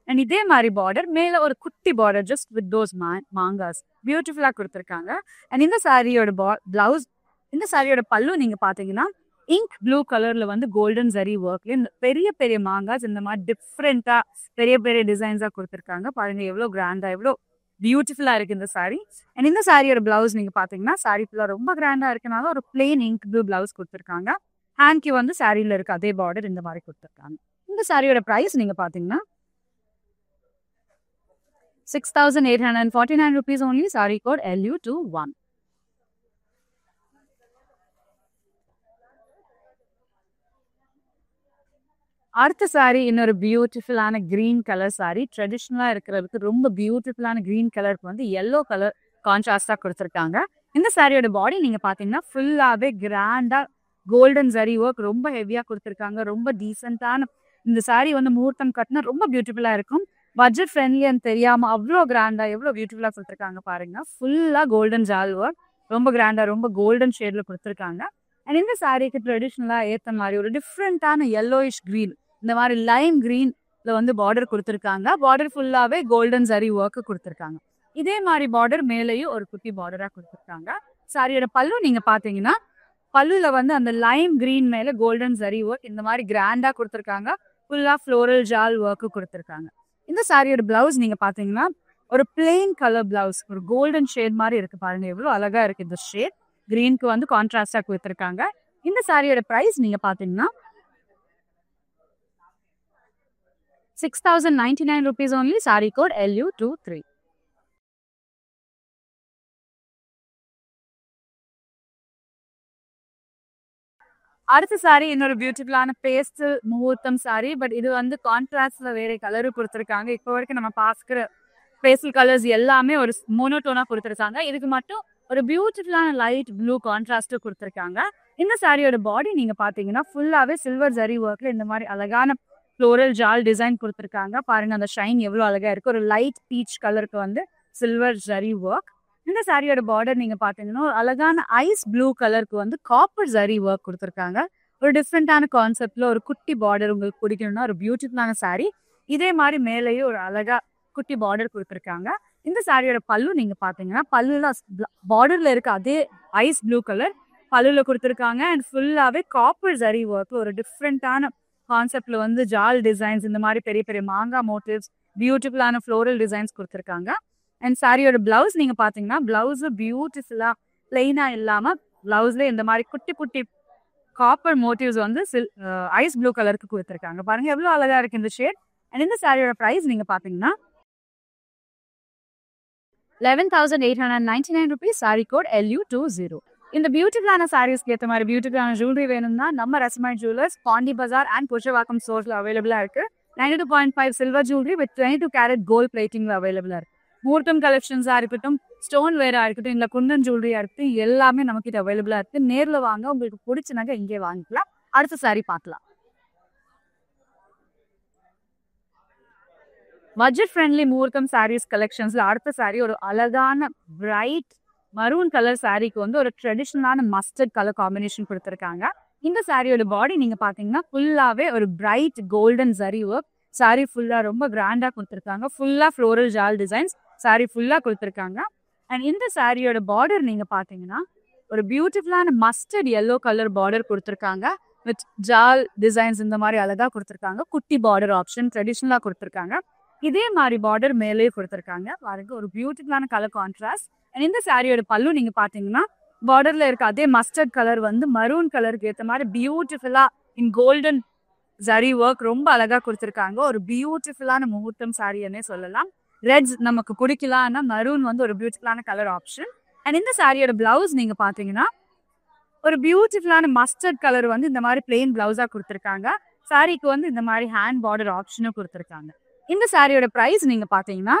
அண்ட் இதே மாதிரி பார்டர் மேல ஒரு குட்டி border just with those mangas பியூட்டிஃபுல்லா கொடுத்துருக்காங்க. அண்ட் இந்த சாரியோட பிளவுஸ் இந்த சாரியோட பல்லு நீங்க பாத்தீங்கன்னா இங்க் ப்ளூ கலர்ல வந்து கோல்டன் ஜரி ஒர்க்ல பெரிய பெரிய மாங்காஸ் இந்த மாதிரி டிஃப்ரெண்டா பெரிய பெரிய டிசைன்ஸா கொடுத்துருக்காங்க. பாருங்க எவ்வளவு கிராண்டா எவ்வளவு பியூட்டிஃபுல்லா இருக்கு இந்த சாரி. அண்ட் இந்த சாரியோட பிளவுஸ் நீங்க பாத்தீங்கன்னா சாரி ஃபுல்லா ரொம்ப கிராண்டா இருக்கனால ஒரு பிளெயின் இங்க் ப்ளூ பிளவுஸ் கொடுத்துருக்காங்க. ஹேண்ட்க்கு வந்து சாரியில இருக்க அதே பார்டர் இந்த மாதிரி கொடுத்துருக்காங்க. இந்த சாரியோட பிரைஸ் நீங்க பாத்தீங்கன்னா 6,849 rupees only. Saree code LU21. அடுத்த சாரி இன்னொரு பியூட்டிஃபுல்லான கிரீன் கலர் சாரி. ட்ரெடிஷ்னலா இருக்கிறதுக்கு ரொம்ப பியூட்டிஃபுல்லான கிரீன் கலருக்கு வந்து எல்லோ கலர் கான்ட்ராஸ்டா கொடுத்துருக்காங்க. இந்த சாரியோட பாடி நீங்க பாத்தீங்கன்னா ஃபுல்லாவே கிராண்டா கோல்டன் ஜரி ஒர்க் ரொம்ப ஹெவியா கொடுத்துருக்காங்க. ரொம்ப டீசென்டான இந்த சாரி வந்து முகூர்த்தம் கட்டினா ரொம்ப பியூட்டிஃபுல்லா இருக்கும். பட்ஜெட் ஃப்ரெண்ட்லின்னு தெரியாம அவ்வளோ கிராண்டா எவ்வளோ பியூட்டிஃபுல்லா கொடுத்துருக்காங்க பாருங்க. ஃபுல்லா கோல்டன் ஜால் ஒர்க் ரொம்ப கிராண்டா ரொம்ப கோல்டன் ஷேட்ல கொடுத்துருக்காங்க. அண்ட் இந்த சாரிக்கு ட்ரெடிஷ்னலா ஏத்த மாதிரி ஒரு டிஃப்ரெண்டான yellowish green இந்த மாதிரி லைம் கிரீன்ல வந்து பார்டர் கொடுத்துருக்காங்க. பார்டர் ஃபுல்லாவே கோல்டன் ஜரி ஒர்க் கொடுத்துருக்காங்க. இதே மாதிரி பார்டர் மேலேயும் ஒரு குட்டி பார்டரா கொடுத்துருக்காங்க. சாரியோட பல்லு நீங்க பாத்தீங்கன்னா பல்லுல வந்து அந்த லைம் கிரீன் மேல கோல்டன் ஜரி ஒர்க் இந்த மாதிரி கிராண்டா கொடுத்துருக்காங்க. ஃபுல்லா ஃப்ளோரல் ஜால் ஒர்க்கு கொடுத்துருக்காங்க. இந்த சாரியோட பிளவுஸ் நீங்க பாத்தீங்கன்னா ஒரு பிளெயின் கலர் பிளவுஸ், ஒரு கோல்டன் ஷேட் மாதிரி இருக்கு பாருங்க, எவ்வளவு அழகா இருக்கு இந்த ஷேட். கிரீனுக்கு வந்து கான்ட்ராஸ்டா கொடுத்துருக்காங்க. இந்த சாரியோட பிரைஸ் நீங்க பாத்தீங்கன்னா 6099 rupees only. Saree code LU23. அடுத்த சாரி இன்னொரு பியூட்டிஃபுல்லான பேஸ்டல் முகூர்த்தம் சாரி. பட் இது வந்து கான்ட்ராஸ்ட்ல வேற கலரு கொடுத்துருக்காங்க. இப்போ வரைக்கும் நம்ம பார்க்குற பேஸ்டல் கலர்ஸ் எல்லாமே ஒரு மோனோட்டோனா கொடுத்துருக்காங்க. இதுக்கு மட்டும் ஒரு பியூட்டிஃபுல்லான லைட் ப்ளூ கான்ட்ராஸ்ட் கொடுத்துருக்காங்க. இந்த சாரியோட பாடி நீங்க பாத்தீங்கன்னா ஃபுல்லாவே சில்வர் ஜரி ஒர்க்ல இந்த மாதிரி அழகான ஃப்ளோரல் ஜால் டிசைன் கொடுத்துருக்காங்க. பாருங்க அந்த ஷைன் எவ்வளவு அழகா இருக்கு. ஒரு லைட் பீச் கலருக்கு வந்து சில்வர் ஜரி ஒர்க். இந்த சாரியோட பார்டர் நீங்க பாத்தீங்கன்னா ஒரு அழகான ஐஸ் ப்ளூ கலருக்கு வந்து காப்பர் ஜரி ஒர்க் கொடுத்துருக்காங்க. ஒரு டிஃப்ரெண்டான கான்செப்ட்ல ஒரு குட்டி பார்டர் உங்களுக்கு பிடிக்கணும்னா ஒரு பியூட்டிஃபுல்லான சாரி. இதே மாதிரி மேலேயும் ஒரு அழகா குட்டி பார்டர் கொடுத்துருக்காங்க. இந்த சாரியோட பல்லு நீங்க பாத்தீங்கன்னா பல்லுல பார்டர்ல இருக்க அதே ஐஸ் ப்ளூ கலர் பல்லுல கொடுத்துருக்காங்க. அண்ட் ஃபுல்லாவே காப்பர் ஜரி ஒர்க்ல ஒரு டிஃப்ரெண்டான கான்செப்ட்ல வந்து ஜால் டிசைன்ஸ் இந்த மாதிரி பெரிய பெரிய மாங்கா மோட்டிவ்ஸ், பியூட்டிஃபுல்லான ஃப்ளோரல் டிசைன்ஸ் கொடுத்துருக்காங்க. அண்ட் சாரியோட பிளவுஸ் நீங்க பாத்தீங்கன்னா பிளவுஸ் பியூட்டிஃபுல்லா பிளெயினா இல்லாம பிளவுஸ்ல இந்த மாதிரி குட்டி குட்டி காப்பர் மோட்டிவ்ஸ் வந்து ஐஸ் ப்ளூ கலருக்கு கொடுத்துருக்காங்க. பாருங்க எவ்வளவு அழகா இருக்கு இந்த ஷேட். அண்ட் இந்த சாரியோட பிரைஸ் நீங்க பாத்தீங்கன்னா 11,899 rupees. Saree code LU20. இந்த பியூட்டிஃபுல்லான சாரீஸ்க்கு ஏற்ற மாதிரி பியூட்டிஃபுல்லான ஜுவல்லரி வேணும்னா நம்ம ரஸ்மாய் ஜுவல்லர்ஸ் பாண்டி பஜார் அண்ட் புருஷவாக்கம் ஸ்டோர்ஸ்ல அவைலபிளா இருக்கு. 92.5 silver jewellery with 22 carat gold பிளேட்டிங்ல அவைலபிளா இருக்கு. முகூர்த்தம் கலெக்ஷன்ஸா இருக்கட்டும், ஸ்டோன் வேரா இருக்கட்டும், இல்ல குந்தன் ஜுவல்லரியா இருக்கட்டும், எல்லாமே நமக்கு இது அவைலபிளா இருக்கு. நேர்ல வாங்க, உங்களுக்கு பிடிச்சனாக்க இங்கே வாங்கிக்கலாம். அடுத்த சாரி பார்க்கலாம். பட்ஜெட் ஃப்ரெண்ட்லி முகூர்த்தம் சாரீஸ் கலெக்ஷன்ஸ்ல அடுத்த சாரி ஒரு அழகான பிரைட் மரூன் கலர் சாரிக்கு வந்து ஒரு ட்ரெடிஷனலான மஸ்டர்ட் கலர் காம்பினேஷன் கொடுத்துருக்காங்க. இந்த சாரியோட பாடி நீங்க பாத்தீங்கன்னா ஃபுல்லாவே ஒரு bright golden zari work. Sari ஃபுல்லா ரொம்ப கிராண்டா கொடுத்துருக்காங்க. ஃபுல்லா ஃப்ளோரல் ஜால் டிசைன்ஸ் சாரி ஃபுல்லா கொடுத்துருக்காங்க. அண்ட் இந்த சாரியோட பார்டர் நீங்க பாத்தீங்கன்னா ஒரு பியூட்டிஃபுல்லான மஸ்டர்ட் எல்லோ கலர் பார்டர் கொடுத்துருக்காங்க. வித் ஜால் டிசைன்ஸ் இந்த மாதிரி அழகா கொடுத்துருக்காங்க. குட்டி பார்டர் ஆப்ஷன் ட்ரெடிஷனலா கொடுத்துருக்காங்க. இதே மாதிரி பார்டர் மேலே கொடுத்துருக்காங்க. பாருங்க ஒரு பியூட்டிஃபுல்லான கலர் கான்ட்ராஸ்ட். அண்ட் இந்த சாரியோட பல்லு நீங்க பாத்தீங்கன்னா பார்டர்ல இருக்க அதே மஸ்டர்ட் கலர் வந்து மரூன் கலருக்கு ஏற்ற மாதிரி பியூட்டிஃபுல்லா இன் கோல்டன் ஜரி ஒர்க் ரொம்ப அழகா கொடுத்துருக்காங்க. ஒரு பியூட்டிஃபுல்லான முகூர்த்தம் சாரின்னே சொல்லலாம். ரெட்ஸ் நமக்கு பிடிக்கலாம்னா மரூன் வந்து ஒரு பியூட்டிஃபுல்லான கலர் ஆப்ஷன். அண்ட் இந்த சாரியோட பிளவுஸ் நீங்க பாத்தீங்கன்னா ஒரு பியூட்டிஃபுல்லான மஸ்டர்ட் கலர் வந்து இந்த மாதிரி பிளெயின் பிளவுஸா கொடுத்துருக்காங்க. சாரிக்கு வந்து இந்த மாதிரி ஹேண்ட் பார்டர் ஆப்ஷனும் கொடுத்துருக்காங்க. இந்த சாரியோட பிரைஸ் நீங்க பாத்தீங்கன்னா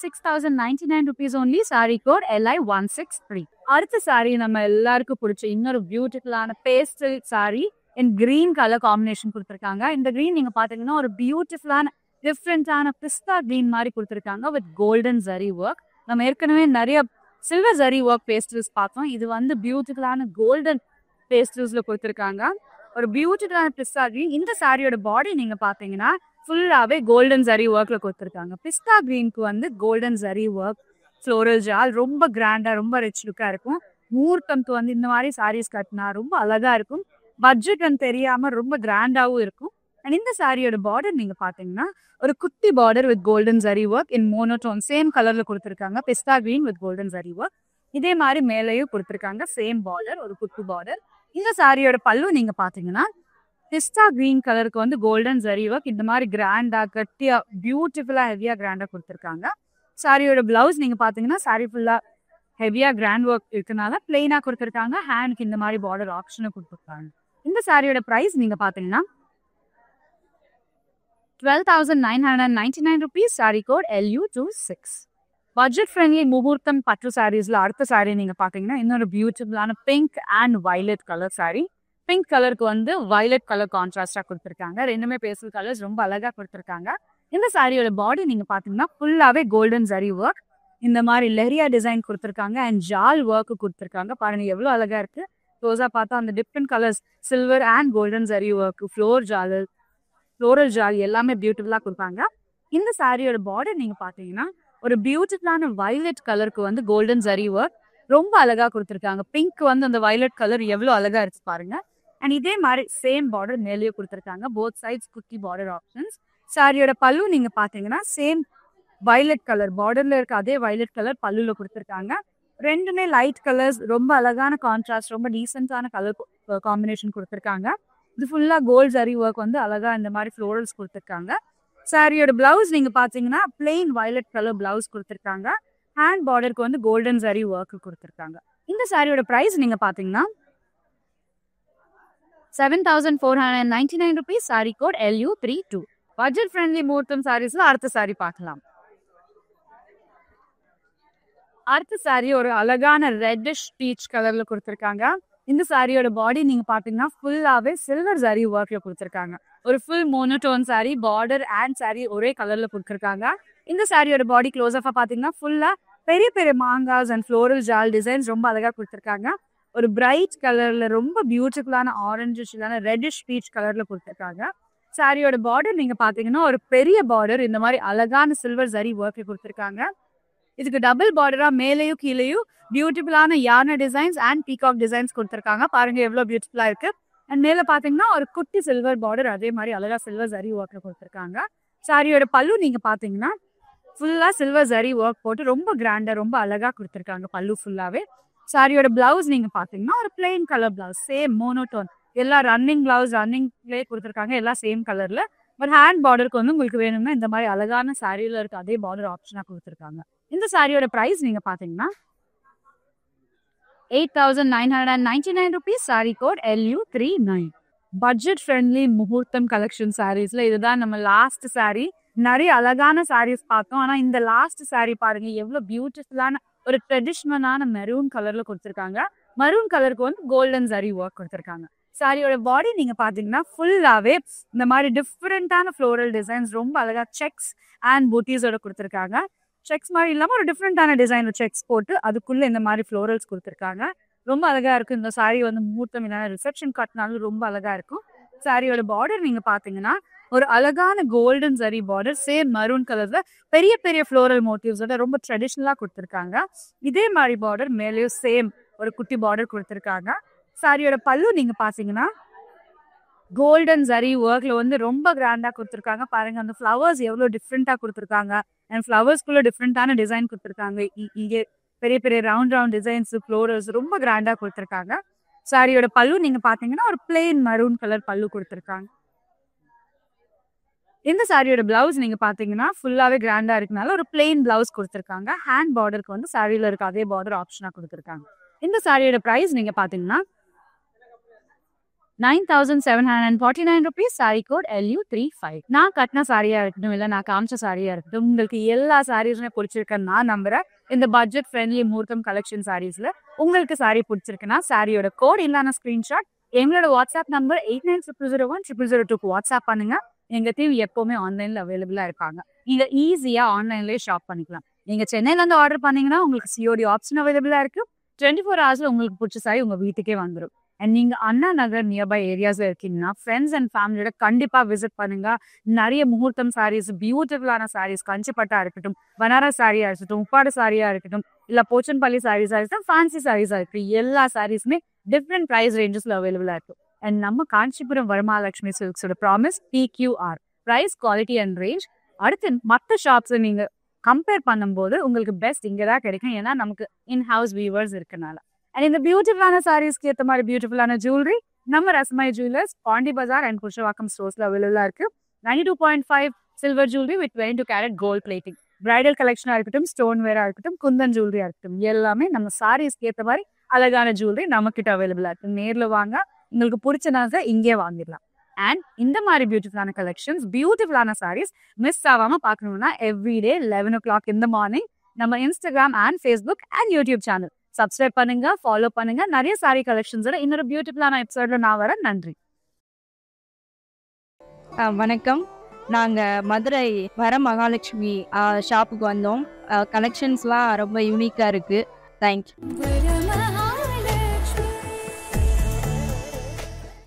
6,099 rupees only. Saree code LI163. அடுத்த சாரி நம்ம எல்லாருக்கும் பிடிச்ச இன்னொரு பியூட்டிஃபுல்லான பேஸ்டல் சாரி இன் கிரீன் கலர் காம்பினேஷன் கொடுத்துருக்காங்க. இந்த கிரீன் நீங்க பாத்தீங்கன்னா ஒரு பியூட்டிஃபுல்லான டிஃப்ரெண்டான பிஸ்தா கிரீன் மாதிரி கொடுத்துருக்காங்க வித் கோல்டன் ஜரி ஒர்க். நம்ம ஏற்கனவே நிறைய சில்வர் ஜரி ஒர்க் பேஸ்டல்ஸ் பார்த்தோம். இது வந்து பியூட்டிஃபுல்லான கோல்டன் பேஸ்டல்ஸ்ல கொடுத்துருக்காங்க. ஒரு பியூட்டிஃபுல்லான பிஸ்தா கிரீன். இந்த சாரியோட பாடி நீங்க பாத்தீங்கன்னா ஃபுல்லாவே கோல்டன் ஜரி ஒர்க்ல கொடுத்துருக்காங்க. பிஸ்தா கிரீனுக்கு வந்து கோல்டன் ஜரி ஒர்க் ஃப்ளோரல் ஜால் ரொம்ப கிராண்டா ரொம்ப ரிச் லுக்கா இருக்கும். முகூர்த்தம்க்கு வந்து இந்த மாதிரி சாரீஸ் கட்டினா ரொம்ப அழகா இருக்கும். பட்ஜெட் தெரியாம ரொம்ப கிராண்டாவும் இருக்கும். அண்ட் இந்த சாரியோட பார்டர் நீங்க பாத்தீங்கன்னா ஒரு குட்டி border with golden zari work in monotone same கலர்ல கொடுத்துருக்காங்க. Pista green with golden zari work. இதே மாதிரி மேலேயும் கொடுத்துருக்காங்க சேம் பார்டர், ஒரு குட்டி பார்டர். இந்த சாரியோட பல்லு நீங்க பாத்தீங்கன்னா பிஸ்தா கிரீன் கலருக்கு வந்து கோல்டன் ஜரி ஒர்க் இந்த மாதிரி கிராண்டா கட்டியா பியூட்டிஃபுல்லா ஹெவியா கிராண்டா கொடுத்துருக்காங்க. சாரியோட பிளவுஸ் நீங்க பாத்தீங்கன்னா சாரி ஃபுல்லா ஹெவியா கிராண்ட் ஒர்க் இருக்கனால பிளெயினா கொடுத்துருக்காங்க. ஹேண்ட்க்கு இந்த மாதிரி பார்டர் ஆப்ஷனும் கொடுத்துருக்காங்க. இந்த சாரியோட பிரைஸ் நீங்க பாத்தீங்கன்னா 12,999 rupees. Saree code LU26. Budget friendly முகூர்த்தம் பட்டு சாரீஸ்ல அடுத்த சாரி நீங்க பாத்தீங்கன்னா இன்னொரு பியூட்டிஃபுல்லான pink and violet colour sorry. Pink கலருக்கு வந்து வயலட் கலர் கான்ட்ராஸ்டா கொடுத்துருக்காங்க. ரெண்டுமே பேஸ்டல் கலர்ஸ் ரொம்ப அழகா கொடுத்துருக்காங்க. இந்த சாரியோட பாடி நீங்க பாத்தீங்கன்னா ஃபுல்லாவே கோல்டன் ஜரி ஒர்க் இந்த மாதிரி லெரியா டிசைன் கொடுத்துருக்காங்க. அண்ட் ஜால் ஒர்க்கு கொடுத்துருக்காங்க. பாருங்க எவ்வளவு அழகா இருக்கு. க்ளோஸா பார்த்தா அந்த different colours silver and golden zari work floral jaal எல்லாமே பியூட்டிஃபுல்லா கொடுப்பாங்க. இந்த சாரியோட பார்டர் நீங்க பாத்தீங்கன்னா ஒரு பியூட்டிஃபுல்லான வயலட் கலருக்கு வந்து கோல்டன் ஜரி ஒர்க் ரொம்ப அழகா கொடுத்துருக்காங்க. பிங்க் வந்து அந்த வயலட் கலர் எவ்வளோ அழகா இருக்கு பாருங்க. அண்ட் இதே மாதிரி சேம் பார்டர் மேலேயே கொடுத்துருக்காங்க. போத் சைட்ஸ் குட்டி பார்டர் ஆப்ஷன்ஸ். சாரியோட பல்லு நீங்க பாத்தீங்கன்னா சேம் வயலட் கலர் பார்டர்ல இருக்க அதே வயலட் கலர் பல்லுல கொடுத்துருக்காங்க. ரெண்டுமே லைட் கலர்ஸ், ரொம்ப அழகான கான்ட்ராஸ்ட், ரொம்ப டீசென்டான கலர் காம்பினேஷன் கொடுத்துருக்காங்க. இது ஃபுல்லா கோல்ட் ஜரி ஒர்க் வந்து அழகா இந்த மாதிரி ஃப்ளோரல்ஸ் கொடுத்துருக்காங்க. சாரியோட பிளவுஸ் நீங்க பாத்தீங்கன்னா பிளெயின் வயலட் கலர் பிளவுஸ் கொடுத்துருக்காங்க. ஹேண்ட் பார்டருக்கு வந்து கோல்டன் ஜரி ஒர்க் கொடுத்துருக்காங்க. இந்த சாரியோட பிரைஸ் நீங்க பாத்தீங்கன்னா 7,499 rupees. Sorry code LU32. Budget friendly முகூர்த்தம் சாரீஸ்ல அடுத்த சாரி பார்க்கலாம். அடுத்த சாரி ஒரு அழகான ரெட்டிஷ் பீச் கலர்ல கொடுத்துருக்காங்க. இந்த சாரியோட பாடி நீங்க பாத்தீங்கன்னா ஃபுல்லாவே சில்வர் சாரி ஒர்க்ல கொடுத்துருக்காங்க. ஒரு full monotone sorry, border and sorry ஒரே கலர்ல கொடுத்துருக்காங்க. இந்த சாரியோட பாடி க்ளோஸ் அப் பாத்தீங்கன்னா ஃபுல்லா பெரிய பெரிய mangas and floral Jal designs ரொம்ப அழகா கொடுத்துருக்காங்க. ஒரு பிரைட் கலர்ல ரொம்ப பியூட்டிஃபுல்லான ஆரஞ்சிஷான ரெட்டிஷ் பீச் கலர்ல கொடுத்துருக்காங்க. சாரியோட பார்டர் நீங்க பாத்தீங்கன்னா ஒரு பெரிய பார்டர் இந்த மாதிரி அழகான சில்வர் ஜரி ஒர்க்ல கொடுத்துருக்காங்க. இதுக்கு டபுள் பார்டரா மேலேயும் கீழேயும் பியூட்டிஃபுல்லான யானை டிசைன்ஸ் அண்ட் பீகாக் டிசைன்ஸ் கொடுத்துருக்காங்க. பாருங்க எவ்வளவு பியூட்டிஃபுல்லா இருக்கு. அண்ட் மேல பாத்தீங்கன்னா ஒரு குட்டி சில்வர் பார்டர் அதே மாதிரி அழகா சில்வர் ஜரி ஒர்க்ல கொடுத்துருக்காங்க. சாரியோட பல்லு நீங்க பாத்தீங்கன்னா ஃபுல்லா சில்வர் ஜரி ஒர்க் போட்டு ரொம்ப கிராண்டா ரொம்ப அழகா கொடுத்துருக்காங்க பல்லு ஃபுல்லாவே. சாரியோட பிளவுஸ் நீங்க பாத்தீங்கன்னா ஒரு plain colour blouse, same monotone, எல்லா ரன்னிங் பிளவுஸ் ரன்னிங்லேயே கொடுத்துருக்காங்க, எல்லாம் சேம் கலர்ல. பட் ஹேண்ட் பார்டருக்கு வந்து உங்களுக்கு வேணும்னா இந்த மாதிரி அழகான சாரியில இருக்க அதே பார்டர் ஆப்ஷனா கொடுத்துருக்காங்க. இந்த சாரியோட பிரைஸ் நீங்க பாத்தீங்கன்னா 8,999 rupees. Sorry code LU39. Budget friendly முகூர்த்தம் கலெக்ஷன் சாரீஸ்ல இதுதான் நம்ம லாஸ்ட் சாரி. நிறைய அழகான சாரீஸ் பார்த்தோம். ஆனா இந்த லாஸ்ட் சாரி பாருங்க எவ்வளவு பியூட்டிஃபுல்லான ஒரு ட்ரெடிஷ்னலான மெரூன் கலர்ல கொடுத்துருக்காங்க. மரூன் கலருக்கு வந்து கோல்டன் ஜரி ஒர்க் கொடுத்துருக்காங்க. சாரியோட பாடி நீங்க பாத்தீங்கன்னா ஃபுல்லாவே இந்த மாதிரி டிஃப்ரெண்டான ஃப்ளோரல் டிசைன்ஸ் ரொம்ப அழகா செக்ஸ் அண்ட் பூட்டிஸோட கொடுத்துருக்காங்க. செக்ஸ் மாதிரி இல்லாம ஒரு டிஃப்ரெண்டான டிசைன் செக்ஸ் போட்டு அதுக்குள்ள இந்த மாதிரி ஃப்ளோரல்ஸ் கொடுத்துருக்காங்க. ரொம்ப அழகா இருக்கு. இந்த சாரி வந்து முகூர்த்தம் இல்லைன்னா ரிசப்ஷன் கட்டினாலும் ரொம்ப அழகா இருக்கும். சாரியோட பார்டர் நீங்க பாத்தீங்கன்னா ஒரு அழகான golden zari border, same maroon கலர்ல பெரிய பெரிய ஃப்ளோரல் மோட்டிவ்ஸோட ரொம்ப ட்ரெடிஷ்னலா கொடுத்துருக்காங்க. இதே மாதிரி பார்டர் மேலேயும் சேம் ஒரு குட்டி பார்டர் கொடுத்துருக்காங்க. சாரியோட பல்லு நீங்க பாத்தீங்கன்னா கோல்டன் ஜரி ஒர்க்ல வந்து ரொம்ப கிராண்டா கொடுத்துருக்காங்க. பாருங்க அந்த ஃப்ளவர்ஸ் எவ்வளவு டிஃப்ரெண்டா கொடுத்துருக்காங்க. அண்ட் ஃப்ளவர்ஸ்குள்ள டிஃப்ரெண்டான டிசைன் கொடுத்துருக்காங்க. இங்கே பெரிய பெரிய ரவுண்ட் டிசைன்ஸ் ஃப்ளோரல்ஸ் ரொம்ப கிராண்டா கொடுத்துருக்காங்க. சாரியோட பல்லு நீங்க பாத்தீங்கன்னா ஒரு பிளெயின் மரூன் கலர் பல்லு கொடுத்துருக்காங்க. இந்த சாரியோட பிளவுஸ் நீங்க பாத்தீங்கன்னா ஃபுல்லாவே கிராண்டா இருக்கனால ஒரு பிளெயின் பிளவுஸ் கொடுத்துருக்காங்க. ஹேண்ட் பார்டருக்கு வந்து சாரியில இருக்க அதே பார்டர் ஆப்ஷனா கொடுத்துருக்காங்க. இந்த சாரியோட பிரைஸ் நீங்க பாத்தீங்கன்னா 9,749 rupees. Sorry code LU35. நான் கட்டின சாரியா இருக்கட்டும் இல்ல நான் காமிச்ச சாரியா இருக்கட்டும் உங்களுக்கு எல்லா சாரீஸுமே பிடிச்சிருக்கேன்னு நான் நம்புறேன். இந்த பட்ஜெட் ஃப்ரெண்ட்லி முகூர்த்தம் கலெக்ஷன் சாரீஸ்ல உங்களுக்கு சாரி பிடிச்சிருக்குன்னா சாரியோட கோட் இல்லான ஸ்கிரீன்ஷாட் எங்களோட வாட்ஸ்அப் நம்பர் 8900010002 வாட்ஸ்அப் பண்ணுங்க. எங்க டீம் எப்பவுமே ஆன்லைன்ல அவைலபிளா இருப்பாங்க. நீங்க ஈஸியா ஆன்லைன்லயே ஷாப் பண்ணிக்கலாம். நீங்க சென்னையில இருந்து ஆர்டர் பண்ணீங்கன்னா உங்களுக்கு COD ஆப்ஷன் அவைலபிளா இருக்கு. 24 hours உங்களுக்கு பிடிச்ச சாரி உங்க வீட்டுக்கே வந்துடும். அண்ட் நீங்க அண்ணா நகர் நியர்பை ஏரியாஸ்ல இருக்கீங்கன்னா ஃப்ரெண்ட்ஸ் அண்ட் ஃபேமிலியோட கண்டிப்பா விசிட் பண்ணுங்க. நிறைய முகூர்த்தம் சாரீஸ், பியூட்டிஃபுல்லான சாரீஸ், கஞ்சிப்பட்டா இருக்கட்டும், பனாரஸ் சாரியா இருக்கட்டும், உப்பாடு சாரியா இருக்கட்டும், இல்ல போச்சன்பள்ளி சாரீஸா இருக்கட்டும், ஃபேன்சி சாரீஸா இருக்கு, எல்லா சாரீஸுமே டிஃப்ரெண்ட் ப்ரைஸ் ரேஞ்சஸ்ல அவைலபிளா இருக்கு. அண்ட் நம்ம காஞ்சிபுரம் வரமாலட்சுமி சில்க்ஸோட promise PQR, price, quality and range. அடுத்து மற்ற ஷாப்ஸ் நீங்க கம்பேர் பண்ணும்போது உங்களுக்கு பெஸ்ட் இங்கதான் கிடைக்கும். ஏன்னா நமக்கு இன்ஹவுஸ் வீவர்ஸ் இருக்கனால. அண்ட் இந்த பியூட்டிஃபுல்லான சாரீஸ்க்கு ஏற்ற மாதிரி பியூட்டிஃபுல்லான ஜுவல்லரி நம்ம ரஸ்மாய் ஜுவல்லர்ஸ், பாண்டி பஜார் அண்ட் புருஷவாக்கம் ஸ்டோர்ஸ்ல அவைலபிளா இருக்கு. 92.5 silver jewellery with 22 carat gold plating, bridal கலெக்ஷனா இருக்கட்டும், ஸ்டோன் வேரா இருக்கட்டும், குந்தன் ஜுவல்லரியா இருக்கட்டும், எல்லாமே நம்ம சாரீஸ்க்கு ஏற்ற மாதிரி அழகான ஜுவல்லரி நம்ம கிட்ட அவைலபிளா இருக்கு. நேர்ல வாங்க, உங்களுக்கு பிடிச்சனாக இங்கே வாங்கிடலாம். அண்ட் இந்த மாதிரி பியூட்டிஃபுல்லான கலெக்ஷன்ஸ், பியூட்டிஃபுல்லான சாரீஸ் மிஸ் ஆகாம பார்க்கணும்னா everyday 11 o'clock in the morning நம்ம Instagram and Facebook and YouTube channel subscribe பண்ணுங்க, ஃபாலோ பண்ணுங்க. நிறைய சாரி கலெக்ஷன்ஸோட இன்னொரு பியூட்டிஃபுல்லான எபிசோட்ல நான் வரேன். நன்றி. வணக்கம். நாங்கள் மதுரை வர மகாலட்சுமி ஷாப்புக்கு வந்தோம். கலெக்ஷன்ஸ்லாம் ரொம்ப யூனிக்காக இருக்குது. தேங்க்யூ.